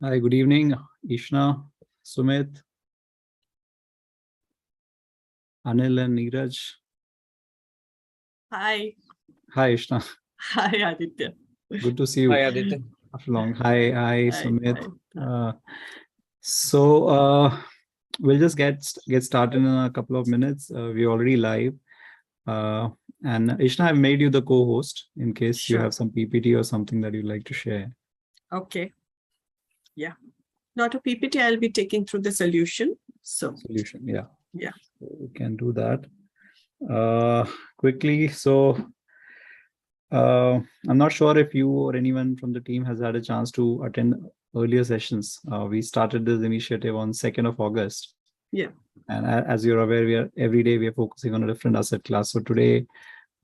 Hi, good evening, Ishna, Sumit, Anil, and Neeraj. Hi. Hi, Ishna. Hi, Aditya. Good to see you. Hi, Aditya. After long. Hi, Sumit. Hi. We'll just get started in a couple of minutes. We're already live. And Ishna, I've made you the co-host in case you Sure. have some PPT or something that you'd like to share. Okay. Yeah. Not a PPT, I'll be taking through the solution. Solution, yeah. Yeah. So we can do that. Quickly. I'm not sure if you or anyone from the team has had a chance to attend earlier sessions. We started this initiative on 2nd of August. Yeah. And as you're aware, every day we are focusing on a different asset class. So today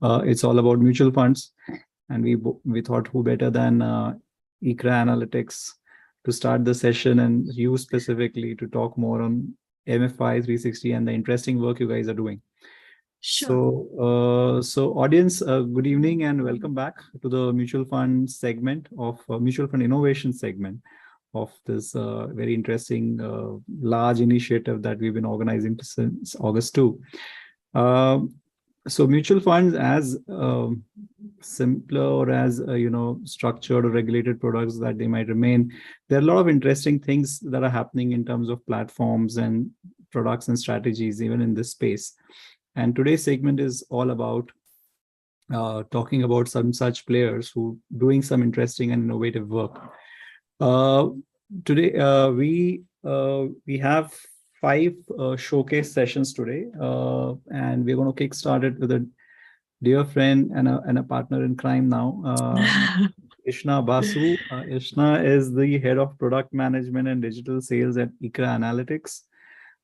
it's all about mutual funds. And we thought who better than ICRA Analytics to start the session, and you specifically to talk more on MFI 360 and the interesting work you guys are doing. Sure. So audience, good evening and welcome back to the mutual fund segment of mutual fund innovation segment of this very interesting large initiative that we've been organizing since August 2. So mutual funds as simpler or as structured or regulated products that they might remain, there are a lot of interesting things that are happening in terms of platforms and products and strategies even in this space. And today's segment is all about talking about some such players who doing some interesting and innovative work. Today we have 5 showcase sessions today, and we're going to kickstart it with a dear friend and a partner in crime now, Ishna Basu. Ishna is the head of product management and digital sales at ICRA Analytics.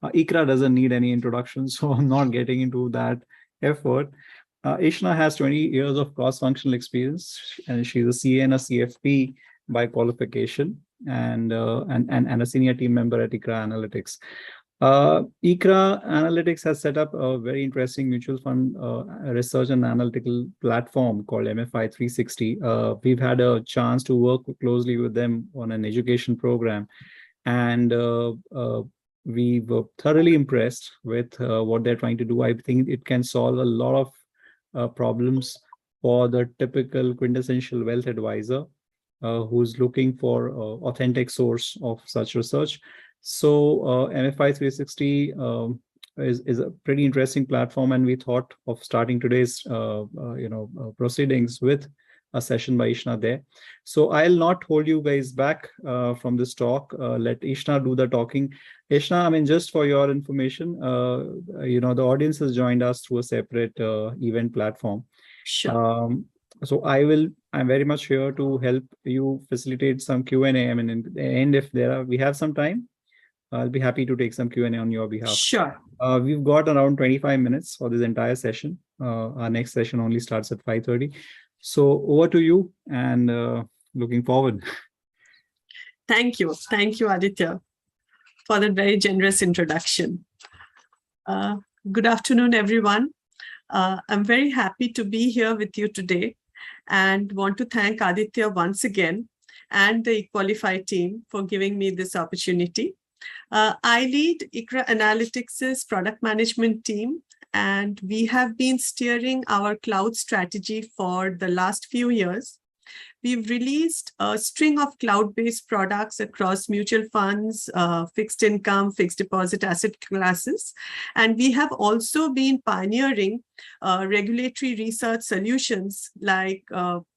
ICRA doesn't need any introduction, so I'm not getting into that effort. Ishna has 20 years of cross-functional experience, and she's a CA and a CFP by qualification, and a senior team member at ICRA Analytics. ICRA Analytics has set up a very interesting mutual fund research and analytical platform called MFI 360. We've had a chance to work closely with them on an education program, and we were thoroughly impressed with what they're trying to do. I think it can solve a lot of problems for the typical quintessential wealth advisor who's looking for authentic source of such research. So MFI 360 is a pretty interesting platform, and we thought of starting today's proceedings with a session by Ishna there. So I'll not hold you guys back from this talk. Let Ishna do the talking. Ishna, I mean, just for your information, the audience has joined us through a separate event platform. Sure. So I'm very much here to help you facilitate some Q&A. I mean, in the end, if we have some time, I'll be happy to take some Q&A on your behalf. Sure. We've got around 25 minutes for this entire session. Our next session only starts at 5:30. So over to you, and looking forward. Thank you. Thank you, Aditya, for that very generous introduction. Good afternoon, everyone. I'm very happy to be here with you today and want to thank Aditya once again and the Equalify team for giving me this opportunity. I lead ICRA Analytics' product management team, and we have been steering our cloud strategy for the last few years. We've released a string of cloud-based products across mutual funds, fixed income, fixed deposit asset classes. And we have also been pioneering regulatory research solutions like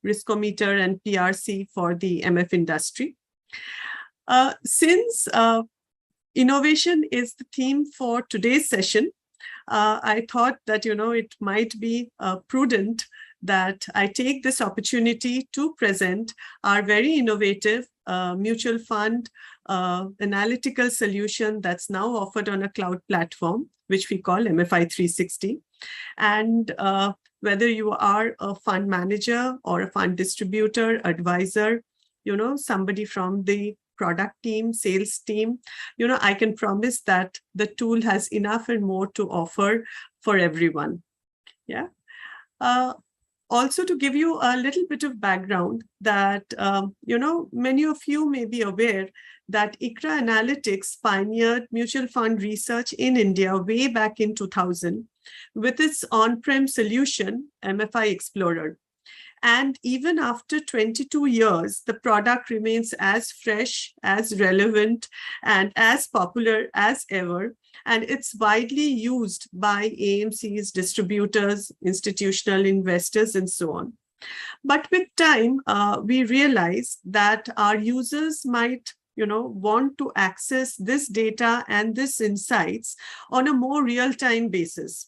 Riskometer and PRC for the MF industry. Since innovation is the theme for today's session, I thought that, it might be prudent that I take this opportunity to present our very innovative mutual fund analytical solution that's now offered on a cloud platform, which we call MFI 360. And whether you are a fund manager or a fund distributor, advisor, somebody from the product team, sales team, I can promise that the tool has enough and more to offer for everyone. Yeah. Also, to give you a little bit of background that, many of you may be aware that ICRA Analytics pioneered mutual fund research in India way back in 2000 with its on-prem solution, MFI Explorer. And even after 22 years, the product remains as fresh, as relevant, and as popular as ever. And it's widely used by AMCs, distributors, institutional investors, and so on. But with time, we realized that our users might want to access this data and this insights on a more real-time basis.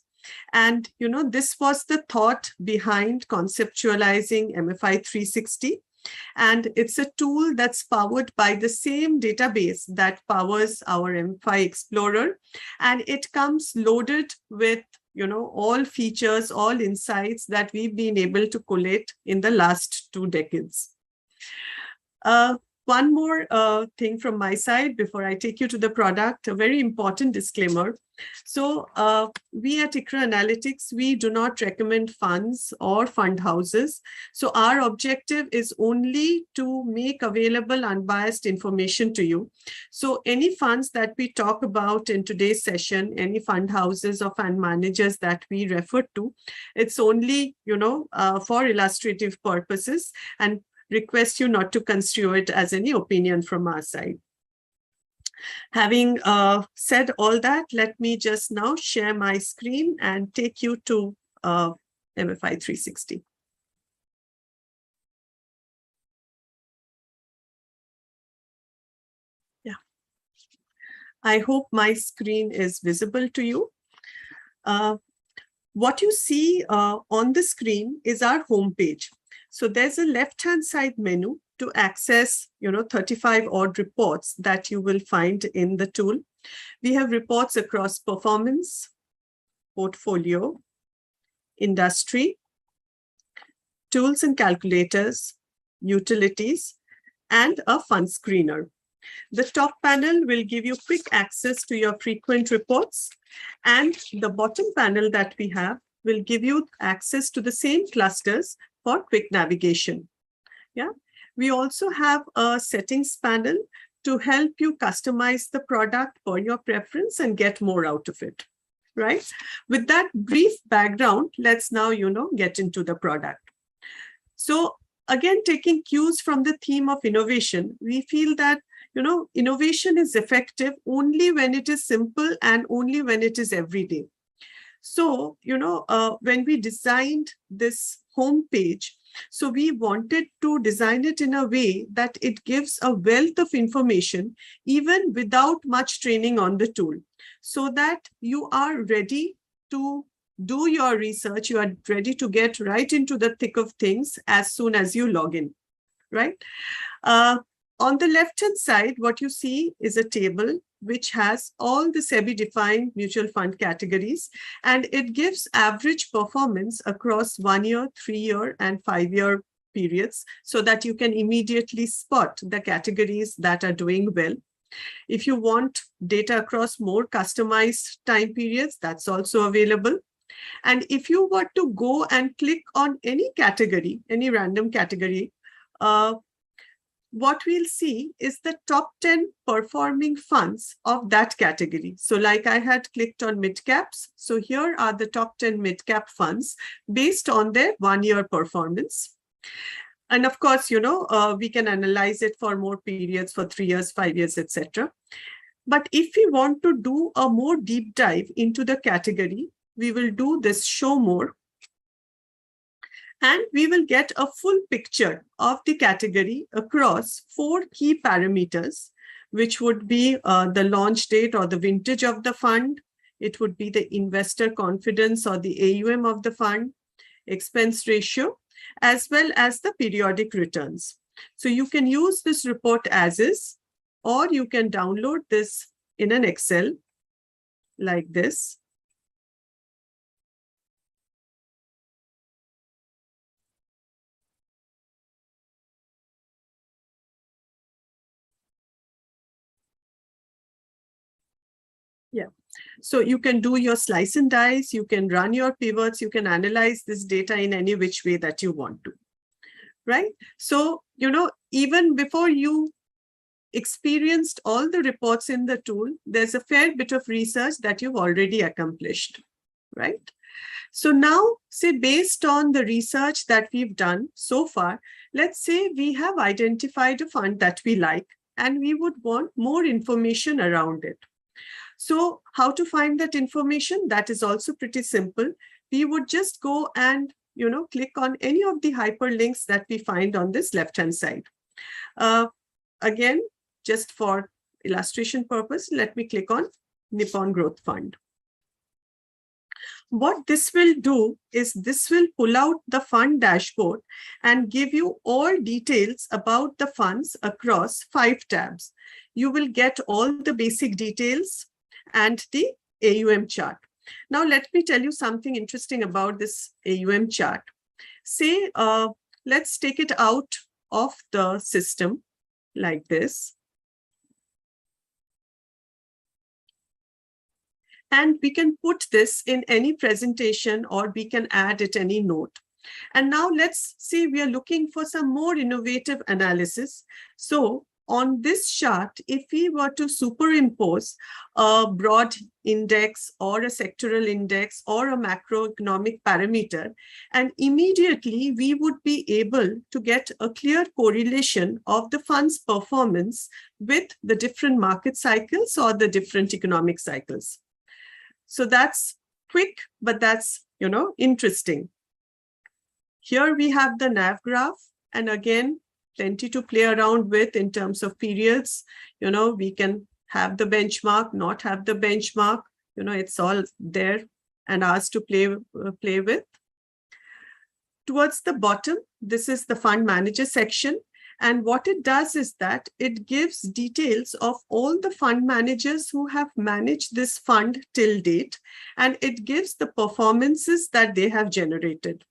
And, this was the thought behind conceptualizing MFI 360. And it's a tool that's powered by the same database that powers our MFI Explorer. And it comes loaded with, all features, all insights that we've been able to collate in the last 2 decades. One more thing from my side before I take you to the product, a very important disclaimer. So we at ICRA Analytics, we do not recommend funds or fund houses. So our objective is only to make available unbiased information to you. So any funds that we talk about in today's session, any fund houses or fund managers that we refer to, it's only, for illustrative purposes, and request you not to construe it as any opinion from our side. Having said all that, let me just now share my screen and take you to MFI 360. Yeah. I hope my screen is visible to you. What you see on the screen is our homepage. So there's a left-hand side menu to access, 35 odd reports that you will find in the tool. We have reports across performance, portfolio, industry, tools and calculators, utilities, and a fund screener. The top panel will give you quick access to your frequent reports, and the bottom panel that we have will give you access to the same clusters for quick navigation. Yeah. We also have a settings panel to help you customize the product for your preference and get more out of it, right? With that brief background, let's now, get into the product. So again, taking cues from the theme of innovation, we feel that, innovation is effective only when it is simple and only when it is everyday. So, when we designed this homepage, so we wanted to design it in a way that it gives a wealth of information, even without much training on the tool, so that you are ready to do your research, you are ready to get right into the thick of things as soon as you log in, right? On the left-hand side, what you see is a table which has all the SEBI-defined mutual fund categories, and it gives average performance across 1 year, 3 year, and 5 year periods, so that you can immediately spot the categories that are doing well. If you want data across more customized time periods, that's also available. And if you were to go and click on any category, any random category, what we'll see is the top 10 performing funds of that category. So like I had clicked on mid caps. So here are the top 10 mid cap funds based on their 1 year performance. And of course, we can analyze it for more periods, for 3 years, 5 years, etc. But if we want to do a more deep dive into the category, we will do this show more. And we will get a full picture of the category across 4 key parameters, which would be the launch date or the vintage of the fund. It would be the investor confidence or the AUM of the fund, expense ratio, as well as the periodic returns. So you can use this report as is, or you can download this in an Excel like this. Yeah. So you can do your slice and dice, you can run your pivots, you can analyze this data in any which way that you want to, right? So, even before you experienced all the reports in the tool, there's a fair bit of research that you've already accomplished, right? So now, say, based on the research that we've done so far, let's say we have identified a fund that we like and we would want more information around it. So how to find that information? That is also pretty simple. We would just go and click on any of the hyperlinks that we find on this left-hand side. Again, just for illustration purpose, let me click on Nippon Growth Fund. What this will do is this will pull out the fund dashboard and give you all details about the funds across 5 tabs. You will get all the basic details and the AUM chart. Now, let me tell you something interesting about this AUM chart. Say, let's take it out of the system like this. And we can put this in any presentation or we can add it any note. And now let's say we are looking for some more innovative analysis. So on this chart, if we were to superimpose a broad index or a sectoral index or a macroeconomic parameter, and immediately we would be able to get a clear correlation of the fund's performance with the different market cycles or the different economic cycles. So that's quick, but that's, interesting. Here we have the Nav graph, and again, plenty to play around with in terms of periods. We can have the benchmark, not have the benchmark. It's all there and ours to play with. Towards the bottom, this is the fund manager section. And what it does is that it gives details of all the fund managers who have managed this fund till date, and it gives the performances that they have generated.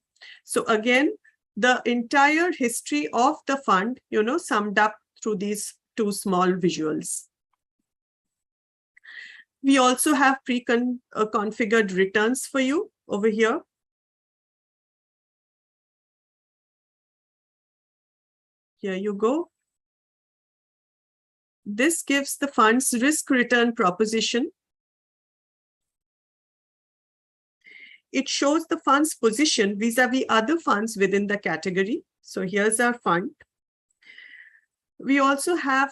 So again, the entire history of the fund, summed up through these 2 small visuals. We also have pre-configured returns for you over here. Here you go. This gives the fund's risk-return proposition. It shows the fund's position vis-a-vis other funds within the category. So here's our fund. We also have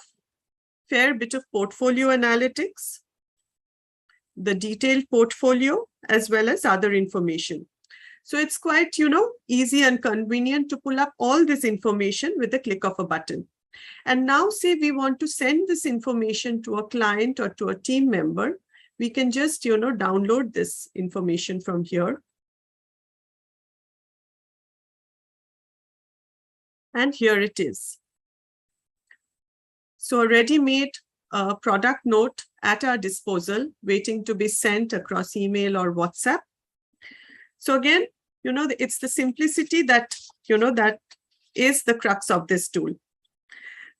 fair bit of portfolio analytics, the detailed portfolio, as well as other information. So it's quite, easy and convenient to pull up all this information with the click of a button. And now say we want to send this information to a client or to a team member, we can just, download this information from here. And here it is. So a ready-made product note at our disposal, waiting to be sent across email or WhatsApp. So again, it's the simplicity that, that is the crux of this tool.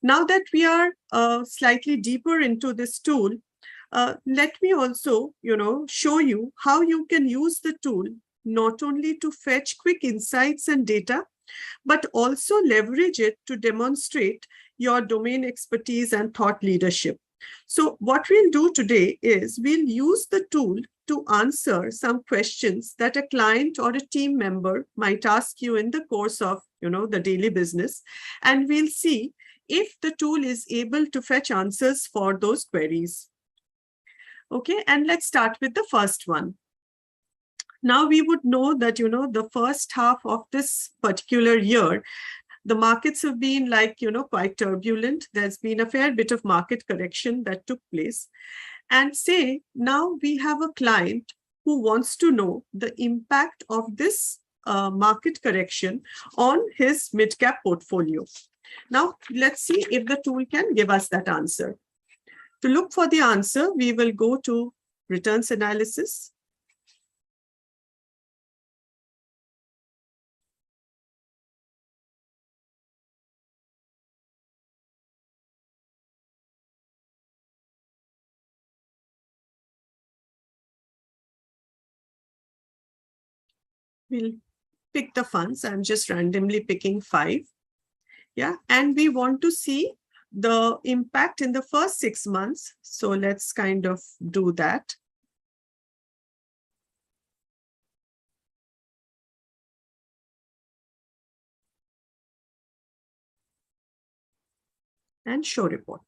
Now that we are slightly deeper into this tool, let me also, show you how you can use the tool not only to fetch quick insights and data, but also leverage it to demonstrate your domain expertise and thought leadership. So what we'll do today is we'll use the tool to answer some questions that a client or a team member might ask you in the course of, the daily business. And we'll see if the tool is able to fetch answers for those queries. Okay, and let's start with the first one. Now we would know that, the first half of this particular year, the markets have been quite turbulent. There's been a fair bit of market correction that took place. And say now we have a client who wants to know the impact of this market correction on his mid-cap portfolio. Now let's see if the tool can give us that answer. To look for the answer, we will go to returns analysis. We'll pick the funds. I'm just randomly picking 5. Yeah, and we want to see the impact in the first 6 months. So let's kind of do that. And show report.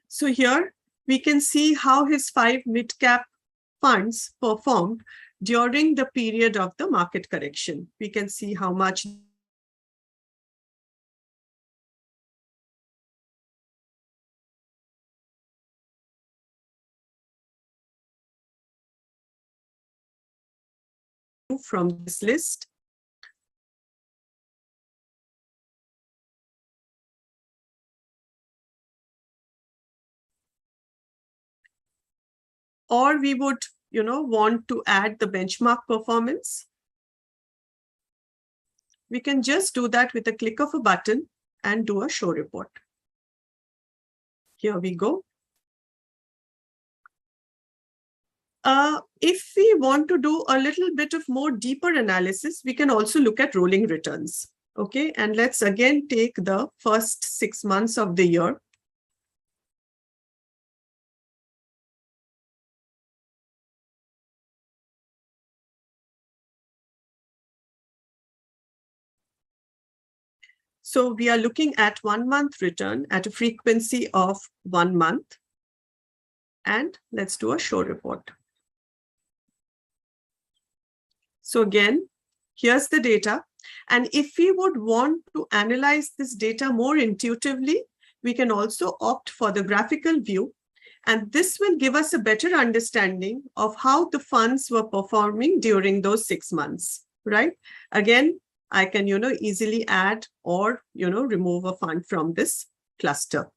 So here we can see how his 5 mid-cap funds performed during the period of the market correction. We can see how much from this list. Or we would, want to add the benchmark performance. We can just do that with a click of a button and do a show report. Here we go. If we want to do a little bit of more deeper analysis, we can also look at rolling returns. Okay, and let's again take the first 6 months of the year. So we are looking at 1 month return at a frequency of 1 month. And let's do a show report. So again, here's the data. And if we would want to analyze this data more intuitively, we can also opt for the graphical view. And this will give us a better understanding of how the funds were performing during those 6 months, right? Again, I can, easily add or, remove a fund from this cluster.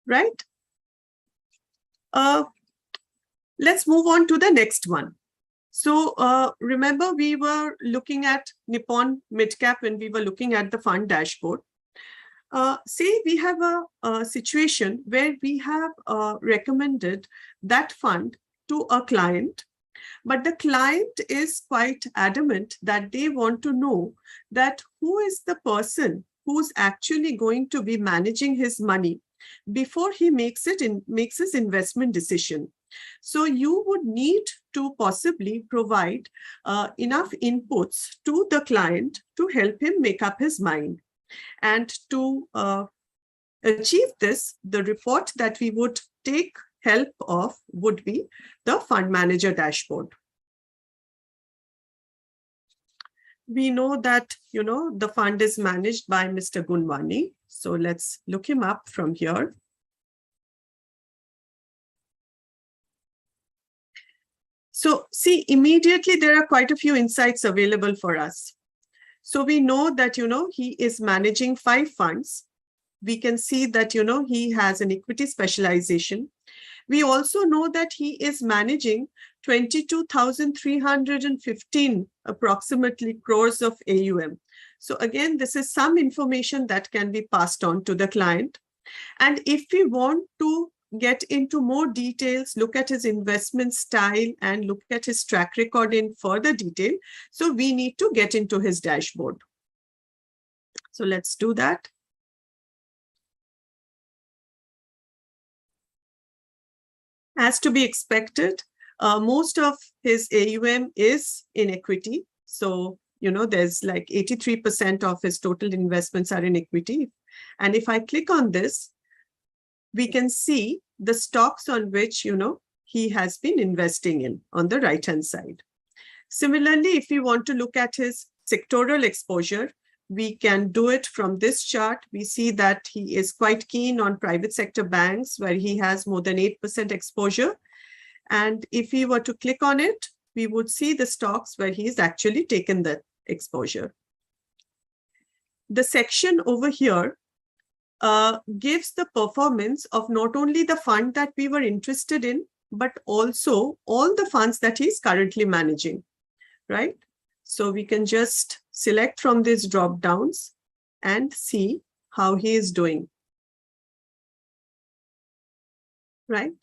Right? Let's move on to the next one. So remember, we were looking at Nippon Mid Cap when we were looking at the fund dashboard. Say we have a situation where we have recommended that fund to a client, but the client is quite adamant that they want to know that who is the person who's actually going to be managing his money before he makes his investment decision. So you would need to possibly provide enough inputs to the client to help him make up his mind. And to achieve this, the report that we would take help of would be the fund manager dashboard. We know that, the fund is managed by Mr. Gunwani. So let's look him up from here. So see, immediately there are quite a few insights available for us. So we know that, he is managing 5 funds. We can see that, he has an equity specialization. We also know that he is managing 22,315 approximately crores of AUM. So again, this is some information that can be passed on to the client. And if we want to get into more details, look at his investment style and look at his track record in further detail, so we need to get into his dashboard. So let's do that. As to be expected, most of his AUM is in equity. So, there's like 83% of his total investments are in equity. And if I click on this, we can see the stocks on which, he has been investing in on the right-hand side. Similarly, if we want to look at his sectoral exposure, we can do it from this chart. We see that he is quite keen on private sector banks, where he has more than 8% exposure. And if we were to click on it, we would see the stocks where he's actually taken that exposure. The section over here gives the performance of not only the fund that we were interested in, but also all the funds that he's currently managing, right? So we can just select from these drop downs and see how he is doing, right?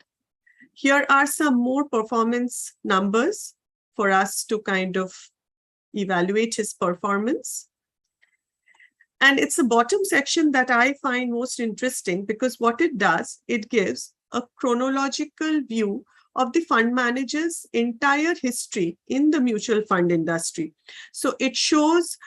Here are some more performance numbers for us to kind of evaluate his performance. And it's the bottom section that I find most interesting, because what it does, it gives a chronological view of the fund manager's entire history in the mutual fund industry. So it shows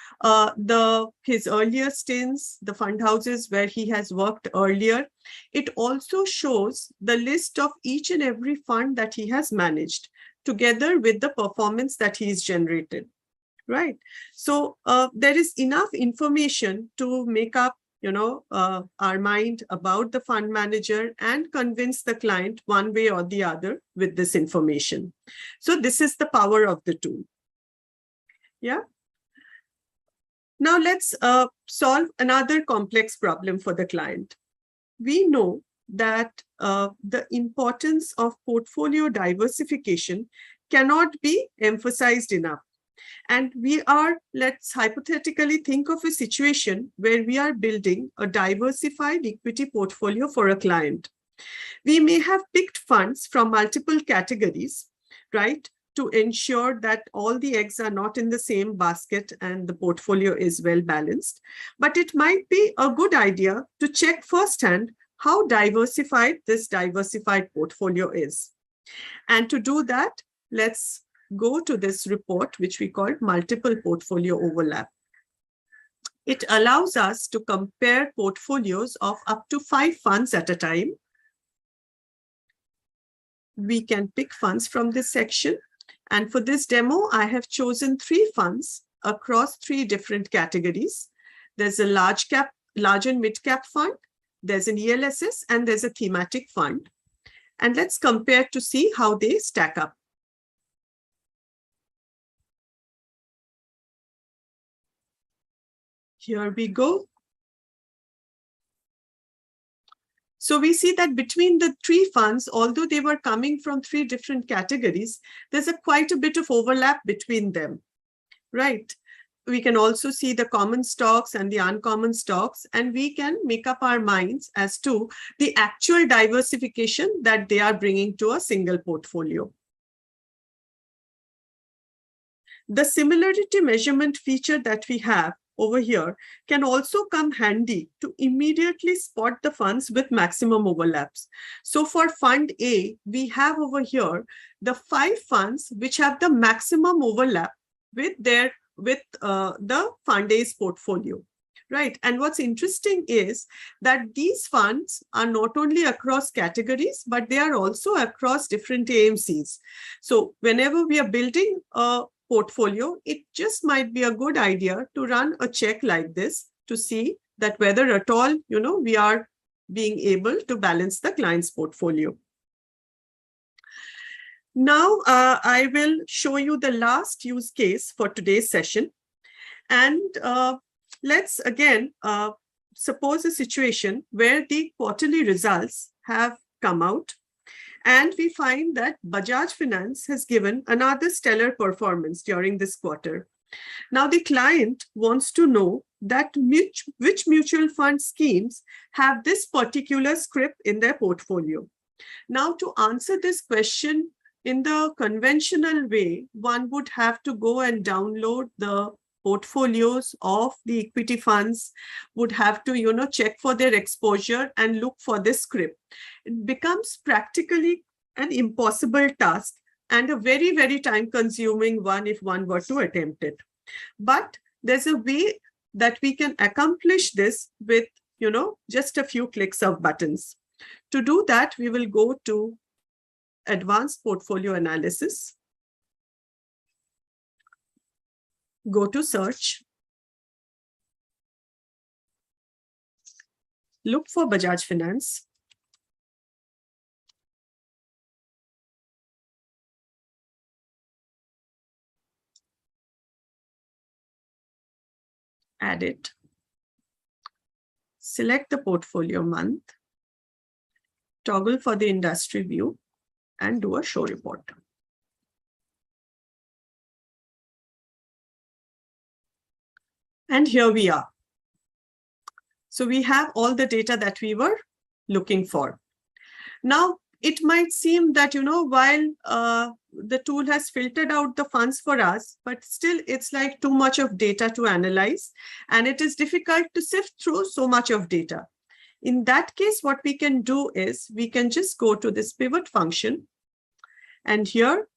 his earlier stints, the fund houses where he has worked earlier. It also shows the list of each and every fund that he has managed, together with the performance that he's generated. Right. So there is enough information to make up, our mind about the fund manager and convince the client one way or the other with this information. So this is the power of the tool. Yeah. Now let's solve another complex problem for the client. We know that the importance of portfolio diversification cannot be emphasized enough. And let's hypothetically think of a situation where we are building a diversified equity portfolio for a client. We may have picked funds from multiple categories, right, to ensure that all the eggs are not in the same basket and the portfolio is well balanced. But it might be a good idea to check firsthand how diversified this diversified portfolio is. And to do that, let's go to this report, which we call multiple portfolio overlap. It allows us to compare portfolios of up to 5 funds at a time. We can pick funds from this section. And for this demo, I have chosen 3 funds across 3 different categories. There's a large and mid cap fund, there's an ELSS, and there's a thematic fund. And let's compare to see how they stack up. Here we go. So we see that between the 3 funds, although they were coming from 3 different categories, there's quite a bit of overlap between them, right? We can also see the common stocks and the uncommon stocks, and we can make up our minds as to the actual diversification that they are bringing to a single portfolio. The similarity measurement feature that we have over here can also come handy to immediately spot the funds with maximum overlaps. So for Fund A, we have over here the 5 funds which have the maximum overlap with the Fund A's portfolio. Right. And what's interesting is that these funds are not only across categories, but they are also across different AMCs. So whenever we are building a portfolio, it just might be a good idea to run a check like this to see that whether at all, we are being able to balance the client's portfolio. Now, I will show you the last use case for today's session. And let's again suppose a situation where the quarterly results have come out. And we find that Bajaj Finance has given another stellar performance during this quarter. Now, the client wants to know that which mutual fund schemes have this particular script in their portfolio. Now, to answer this question in the conventional way, one would have to go and download the portfolios of the equity funds, would have to, check for their exposure and look for this script. It becomes practically an impossible task and a very, very time-consuming one if one were to attempt it. But there's a way that we can accomplish this with, just a few clicks of buttons. To do that, we will go to Advanced Portfolio Analysis. Go to Search. Look for Bajaj Finance. Add it. Select the portfolio month. Toggle for the industry view and do a show report. And here we are. So we have all the data that we were looking for. Now, it might seem that, while the tool has filtered out the funds for us, but still it's like too much of data to analyze, and it is difficult to sift through so much of data. In that case, what we can do is we can just go to this pivot function, and here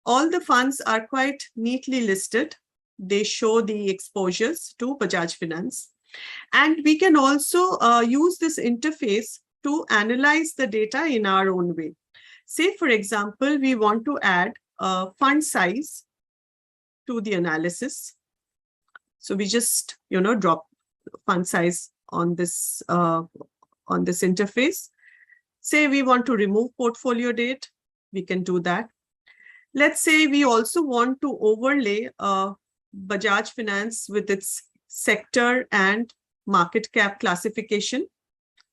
all the funds are quite neatly listed. They show the exposures to Bajaj Finance. And we can also use this interface to analyze the data in our own way. Say, for example, we want to add a fund size to the analysis. So we just, drop fund size on this interface. Say we want to remove portfolio date, we can do that. Let's say we also want to overlay Bajaj Finance with its sector and market cap classification.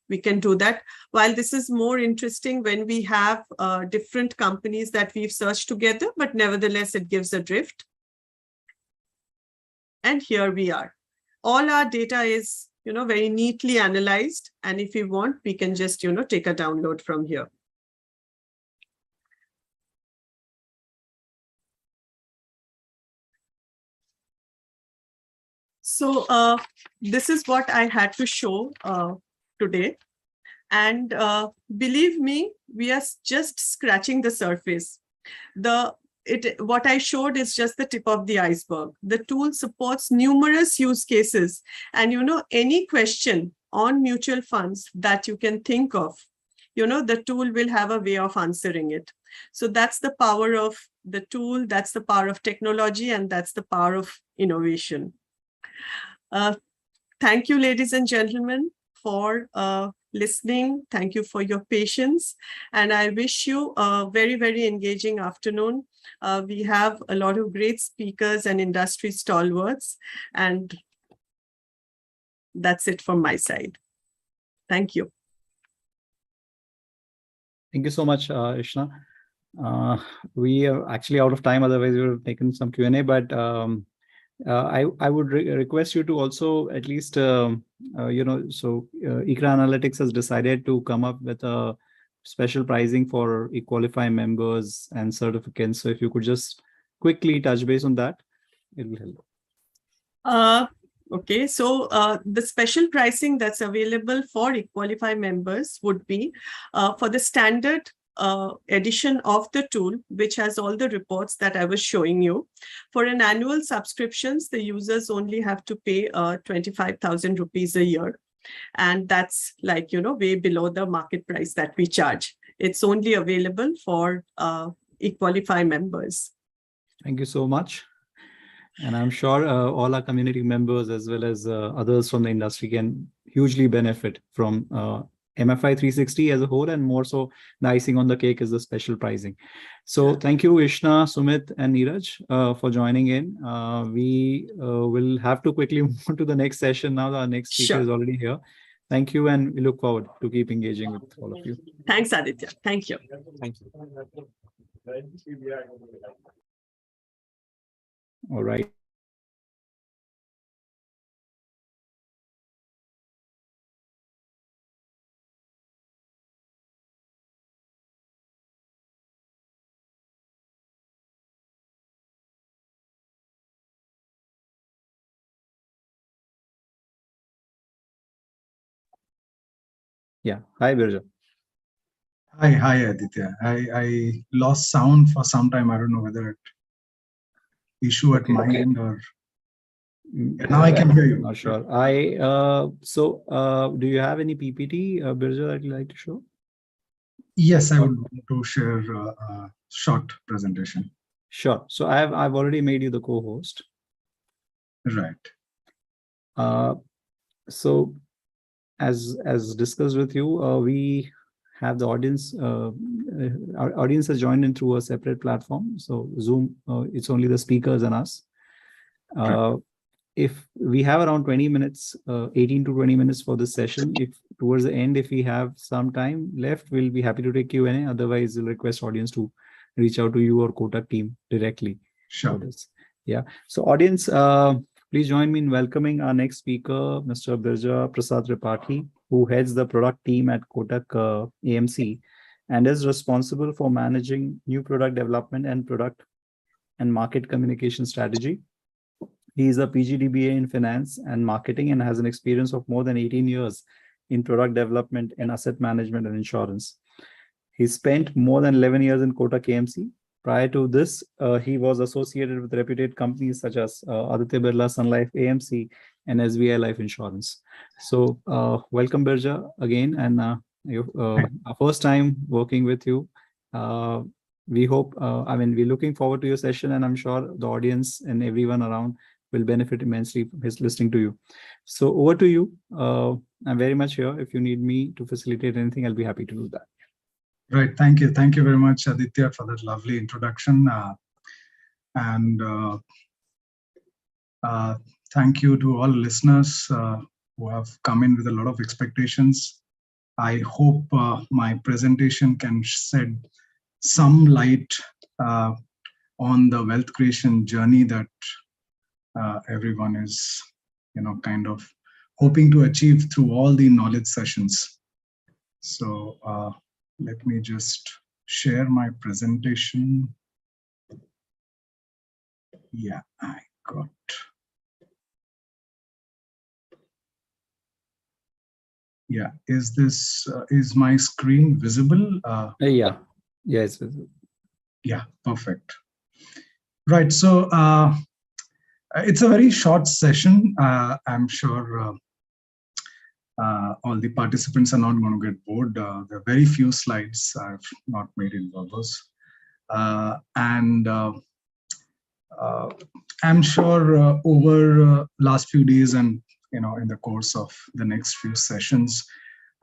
We can do that. While this is more interesting when we have different companies that we've searched together, but nevertheless, it gives a drift. And here we are. All our data is, very neatly analyzed. And if we want, we can just, take a download from here. So this is what I had to show today. And believe me, we are just scratching the surface. What I showed is just the tip of the iceberg. The tool supports numerous use cases. And, any question on mutual funds that you can think of, the tool will have a way of answering it. So that's the power of the tool. That's the power of technology. And that's the power of innovation. Thank you, ladies and gentlemen, for listening. Thank you for your patience. And I wish you a very, very engaging afternoon. We have a lot of great speakers and industry stalwarts. And that's it from my side. Thank you. Thank you so much, Ishna. We are actually out of time. Otherwise, we would have taken some Q&A. But I would request you to also at least, so ICRA Analytics has decided to come up with a special pricing for eQualify members and certificates. So if you could just quickly touch base on that, it will help. Okay, so the special pricing that's available for eQualify members would be for the standard edition of the tool, which has all the reports that I was showing you. For an annual subscriptions, the users only have to pay 25,000 rupees a year. And that's like, way below the market price that we charge. It's only available for eQualify members. Thank you so much. And I'm sure all our community members as well as others from the industry can hugely benefit from MFI 360 as a whole, and more so the icing on the cake is the special pricing. So thank you, Ishna, Sumit, and Neeraj for joining in. We will have to quickly move on to the next session now. Our next speaker is already here. Thank you, and we look forward to keep engaging with all of you. Thanks, Aditya. Thank you. Thank you. All right. Yeah. Hi, Birja. Hi, Aditya. I lost sound for some time. I don't know whether it issue at my end or now I can hear you. Not sure. Do you have any PPT, Birja, that you'd like to show? Yes, I would want to share a short presentation. Sure. So I've already made you the co-host. Right. So as discussed with you, we have the audience. Our audience has joined in through a separate platform. So Zoom, it's only the speakers and us. If we have around 20 minutes, 18 to 20 minutes for this session, if towards the end, if we have some time left, we'll be happy to take Q&A. Otherwise, we'll request audience to reach out to you or Kotak team directly. Sure. Yeah. So audience, please join me in welcoming our next speaker, Mr. Birja Prasad Tripathi, who heads the product team at Kotak AMC. and is responsible for managing new product development and product and market communication strategy. He is a PGDBA in finance and marketing and has an experience of more than 18 years in product development and asset management and insurance. He spent more than 11 years in Kotak KMC. Prior to this, he was associated with reputed companies such as Aditya Birla Sun Life AMC and SBI Life Insurance. So welcome, Birja, again, and our first time working with you. We hope, we're looking forward to your session, and I'm sure the audience and everyone around will benefit immensely from listening to you. So over to you. I'm very much here. If you need me to facilitate anything, I'll be happy to do that. Right. Thank you. Thank you very much, Aditya, for that lovely introduction. Thank you to all listeners who have come in with a lot of expectations. I hope my presentation can shed some light on the wealth creation journey that everyone is, kind of hoping to achieve through all the knowledge sessions. So let me just share my presentation. Yeah, I got. Yeah, is my screen visible? Yeah, it's visible. Yeah, perfect. Right, so it's a very short session. I'm sure all the participants are not going to get bored. There are very few slides. I've not made it verbose. I'm sure over last few days and in the course of the next few sessions,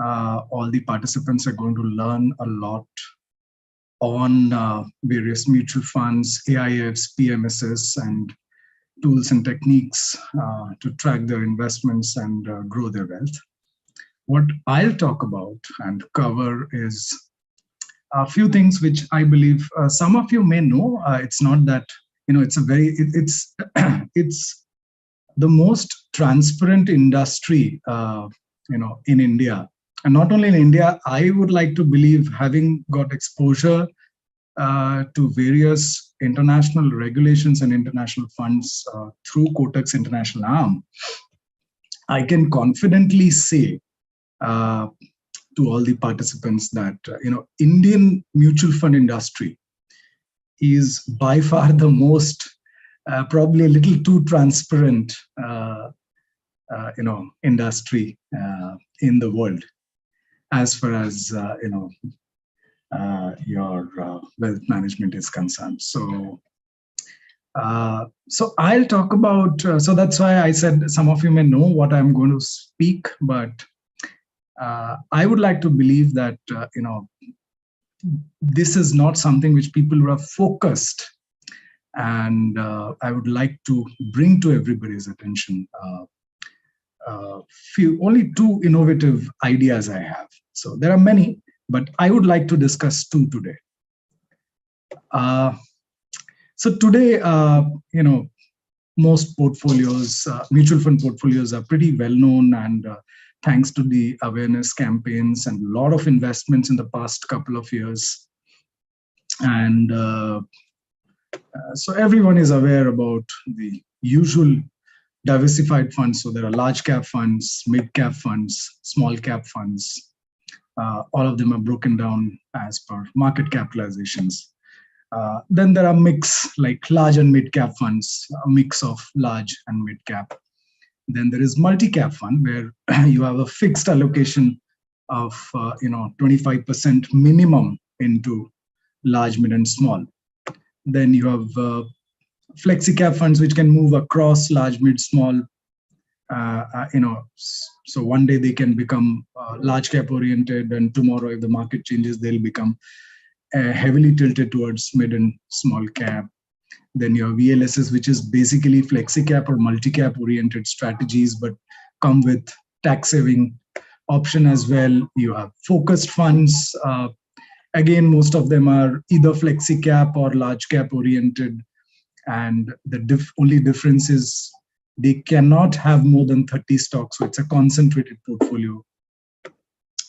all the participants are going to learn a lot on various mutual funds, AIFs, PMSs, and tools and techniques to track their investments and grow their wealth. What I'll talk about and cover is a few things which I believe some of you may know. It's not that, it's a very, it's the most transparent industry, in India. And not only in India, I would like to believe, having got exposure to various international regulations and international funds through Kotak's international arm, I can confidently say to all the participants that Indian mutual fund industry is by far the most probably a little too transparent industry in the world as far as your wealth management is concerned. So I'll talk about, so that's why I said some of you may know what I'm going to speak, but I would like to believe that this is not something which people who are focused, and I would like to bring to everybody's attention only two innovative ideas I have. So there are many, but I would like to discuss two today. So today, most portfolios, mutual fund portfolios, are pretty well known, and thanks to the awareness campaigns and a lot of investments in the past couple of years. And so everyone is aware about the usual diversified funds. So there are large cap funds, mid cap funds, small cap funds. All of them are broken down as per market capitalizations. Then there are mix, like large and mid cap funds, a mix of large and mid cap. Then there is multi-cap fund, where you have a fixed allocation of 25% minimum into large, mid, and small. Then you have flexi-cap funds, which can move across large, mid, small. So one day they can become large cap oriented, and tomorrow, if the market changes, they'll become heavily tilted towards mid and small cap. Then you have VLSs, which is basically flexi-cap or multi-cap oriented strategies, but come with tax-saving option as well. You have focused funds. Again, most of them are either flexi-cap or large-cap oriented. And the only difference is they cannot have more than 30 stocks. So it's a concentrated portfolio.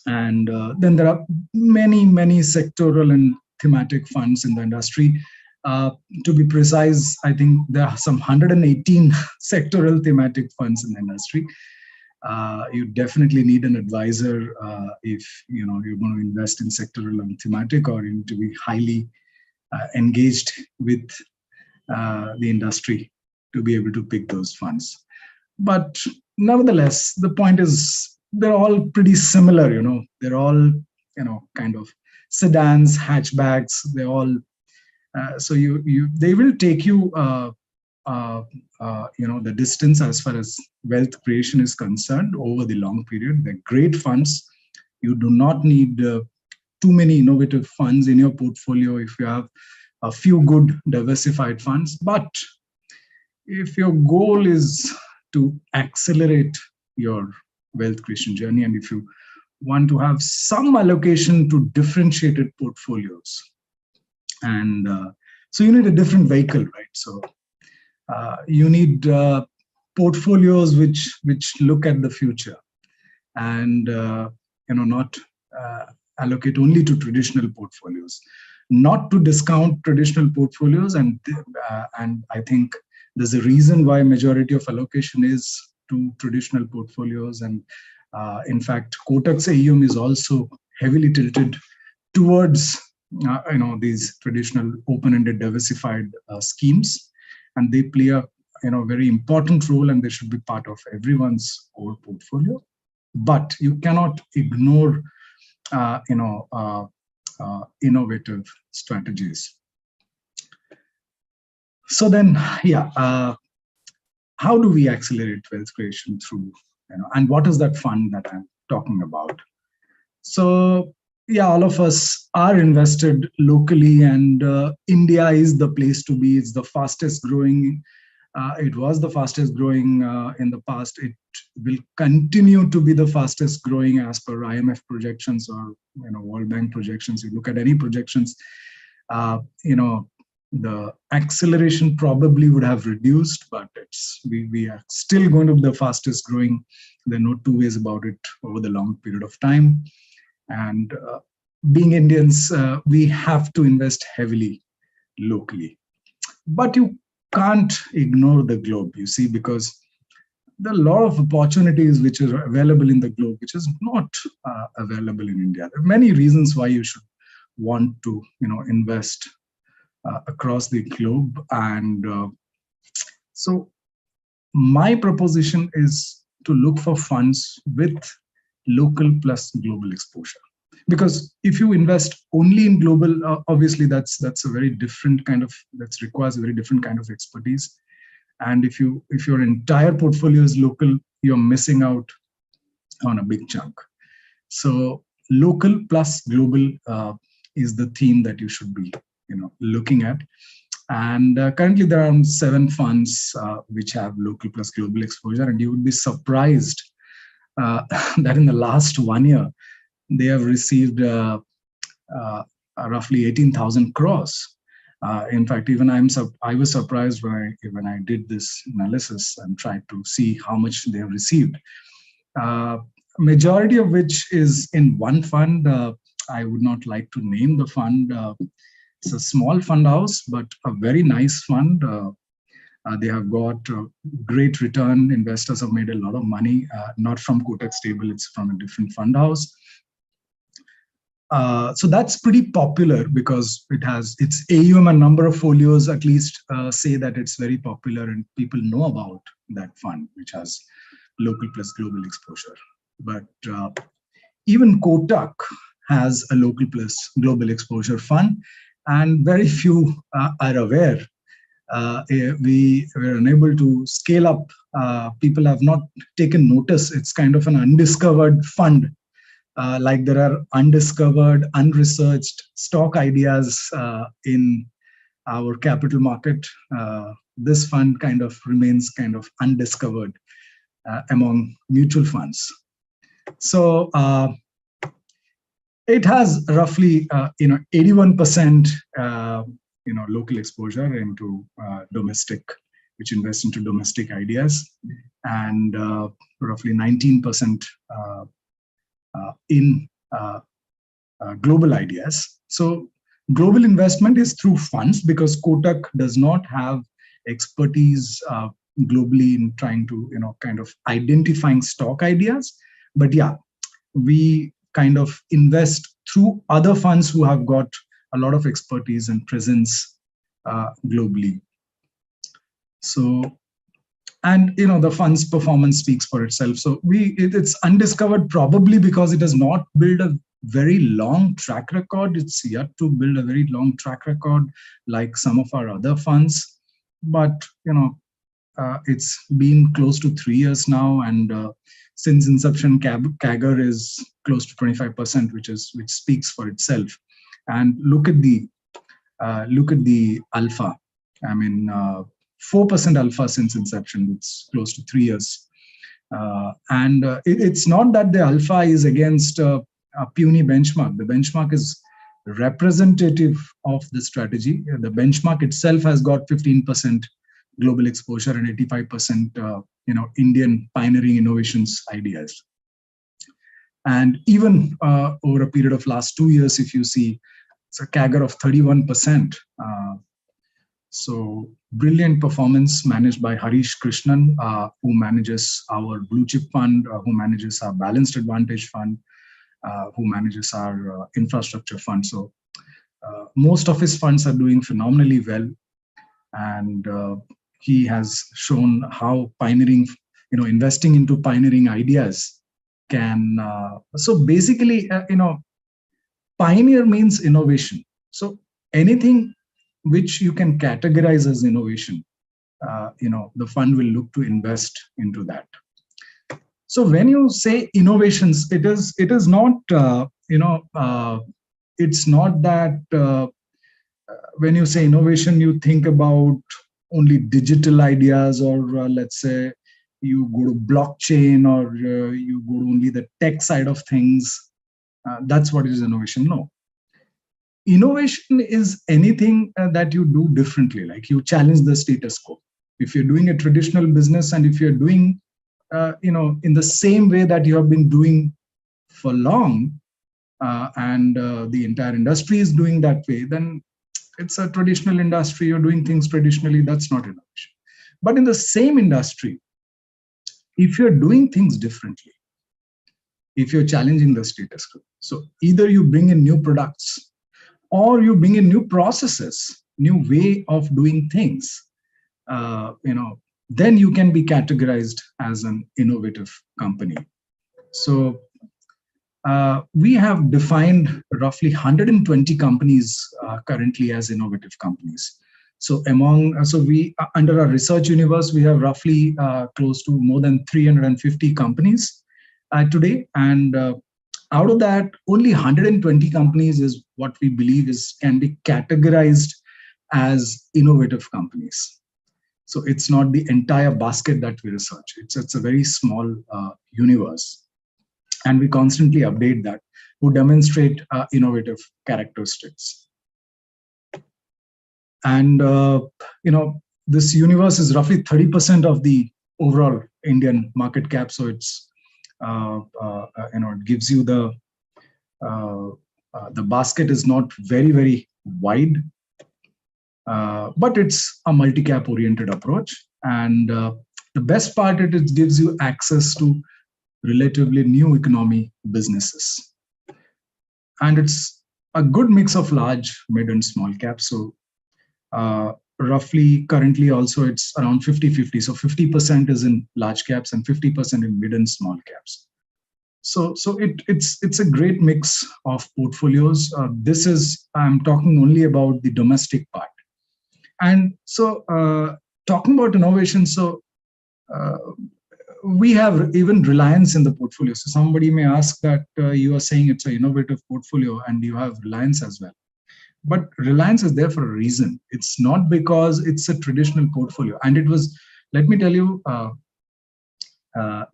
And then there are many sectoral and thematic funds in the industry. To be precise, I think there are some 118 sectoral thematic funds in the industry. You definitely need an advisor if you're going to invest in sectoral and thematic, or you need to be highly engaged with the industry to be able to pick those funds. But nevertheless, the point is they're all pretty similar. They're all kind of sedans, hatchbacks. They're all so they will take you the distance as far as wealth creation is concerned over the long period. They're great funds. You do not need too many innovative funds in your portfolio if you have a few good diversified funds. But if your goal is to accelerate your wealth creation journey, and if you want to have some allocation to differentiated portfolios, and so you need a different vehicle, right? So you need portfolios which look at the future, and not allocate only to traditional portfolios, not to discount traditional portfolios. And I think there's a reason why majority of allocation is to traditional portfolios. And in fact, Kotak's AUM is also heavily tilted towards these traditional open-ended diversified schemes, and they play a very important role, and they should be part of everyone's core portfolio. But you cannot ignore innovative strategies. So then, how do we accelerate wealth creation through, and what is that fund that I'm talking about? So all of us are invested locally, and India is the place to be. It's the fastest growing. It was the fastest growing in the past. It will continue to be the fastest growing as per IMF projections or World Bank projections. You look at any projections, the acceleration probably would have reduced, but we are still going to be the fastest growing. There are no two ways about it over the long period of time. And being Indians, we have to invest heavily locally. But you can't ignore the globe, you see, because there are a lot of opportunities which are available in the globe, which is not available in India. There are many reasons why you should want to, invest across the globe. And so my proposition is to look for funds with local plus global exposure. Because if you invest only in global, obviously that's a very different kind of, that requires a very different kind of expertise. And if your entire portfolio is local, you're missing out on a big chunk. So local plus global is the theme that you should be looking at. And currently there are 7 funds which have local plus global exposure, and you would be surprised that in the last 1 year they have received roughly 18,000 crores. In fact, even I was surprised when I did this analysis and tried to see how much they have received. Majority of which is in one fund. I would not like to name the fund. It's a small fund house, but a very nice fund. They have got great return. Investors have made a lot of money, not from Kotak stable, it's from a different fund house. So that's pretty popular because it has its AUM and number of folios at least say that it's very popular and people know about that fund, which has local plus global exposure. But even Kotak has a local plus global exposure fund, and very few are aware. We were unable to scale up. People have not taken notice. It's kind of an undiscovered fund. Like there are undiscovered, unresearched stock ideas in our capital market. This fund kind of remains kind of undiscovered among mutual funds. So it has roughly 81% local exposure into domestic, which invests into domestic ideas, and roughly 19% in global ideas. So global investment is through funds, because Kotak does not have expertise globally in trying to, kind of identifying stock ideas. But yeah, we kind of invest through other funds who have got a lot of expertise and presence globally. So, and the fund's performance speaks for itself. So it's undiscovered, probably because it does not build a very long track record. It's yet to build a very long track record like some of our other funds. But it's been close to 3 years now, and since inception, CAGR is close to 25%, which speaks for itself. And look at the alpha. I mean, 4% alpha since inception. It's close to 3 years. And it's not that the alpha is against a puny benchmark. The benchmark is representative of the strategy. The benchmark itself has got 15% global exposure and 85% Indian pioneering innovations ideas. And even over a period of last 2 years, if you see, it's a CAGR of 31%. So brilliant performance managed by Harish Krishnan, who manages our blue chip fund, who manages our balanced advantage fund, who manages our infrastructure fund. So most of his funds are doing phenomenally well. And he has shown how pioneering, investing into pioneering ideas can. So basically, pioneer means innovation. So anything which you can categorize as innovation, the fund will look to invest into that. So when you say innovations, it is not, it's not that when you say innovation, you think about only digital ideas, or let's say you go to blockchain, or you go to only the tech side of things. That's what is innovation. No. Innovation is anything that you do differently, like you challenge the status quo. If you're doing a traditional business, and if you're doing, in the same way that you have been doing for long, and the entire industry is doing that way, then it's a traditional industry. You're doing things traditionally. That's not innovation. But in the same industry, if you're doing things differently, if you're challenging the status quo, so either you bring in new products, or you bring in new processes, new way of doing things, then you can be categorized as an innovative company. So we have defined roughly 120 companies currently as innovative companies. So we under our research universe, we have roughly close to more than 350 companies today, and out of that, only 120 companies is what we believe can be categorized as innovative companies. So it's not the entire basket that we research. It's a very small universe, and we constantly update that, who demonstrate innovative characteristics. And this universe is roughly 30% of the overall Indian market cap. So it's it gives you the basket is not very, very wide, but it's a multi-cap oriented approach. And the best part, it gives you access to relatively new economy businesses. And it's a good mix of large, mid, and small caps. So roughly currently also it's around 50-50. So 50% is in large caps and 50% in mid and small caps. So it's a great mix of portfolios. I'm talking only about the domestic part. And so talking about innovation, so we have even Reliance in the portfolio. So somebody may ask that you are saying it's an innovative portfolio and you have Reliance as well. But Reliance is there for a reason. It's not because it's a traditional portfolio. And it was, let me tell you,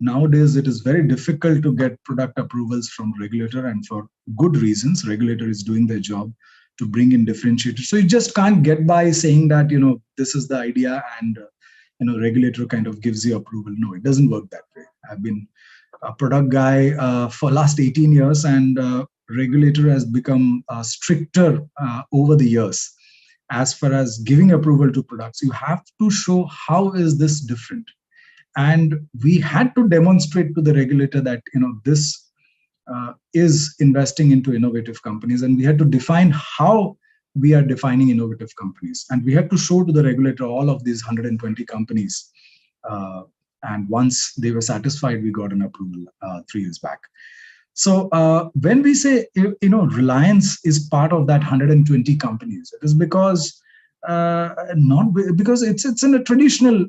nowadays it is very difficult to get product approvals from regulator, and for good reasons. Regulator is doing their job to bring in differentiators. So you just can't get by saying that, this is the idea and, regulator kind of gives you approval. No, it doesn't work that way. I've been a product guy for last 18 years, and regulator has become stricter over the years. As far as giving approval to products, you have to show how is this different. And we had to demonstrate to the regulator that this is investing into innovative companies, and we had to define how we are defining innovative companies, and we had to show to the regulator all of these 120 companies. And once they were satisfied, we got an approval 3 years back. So when we say Reliance is part of that 120 companies, it is because not because it's in a traditional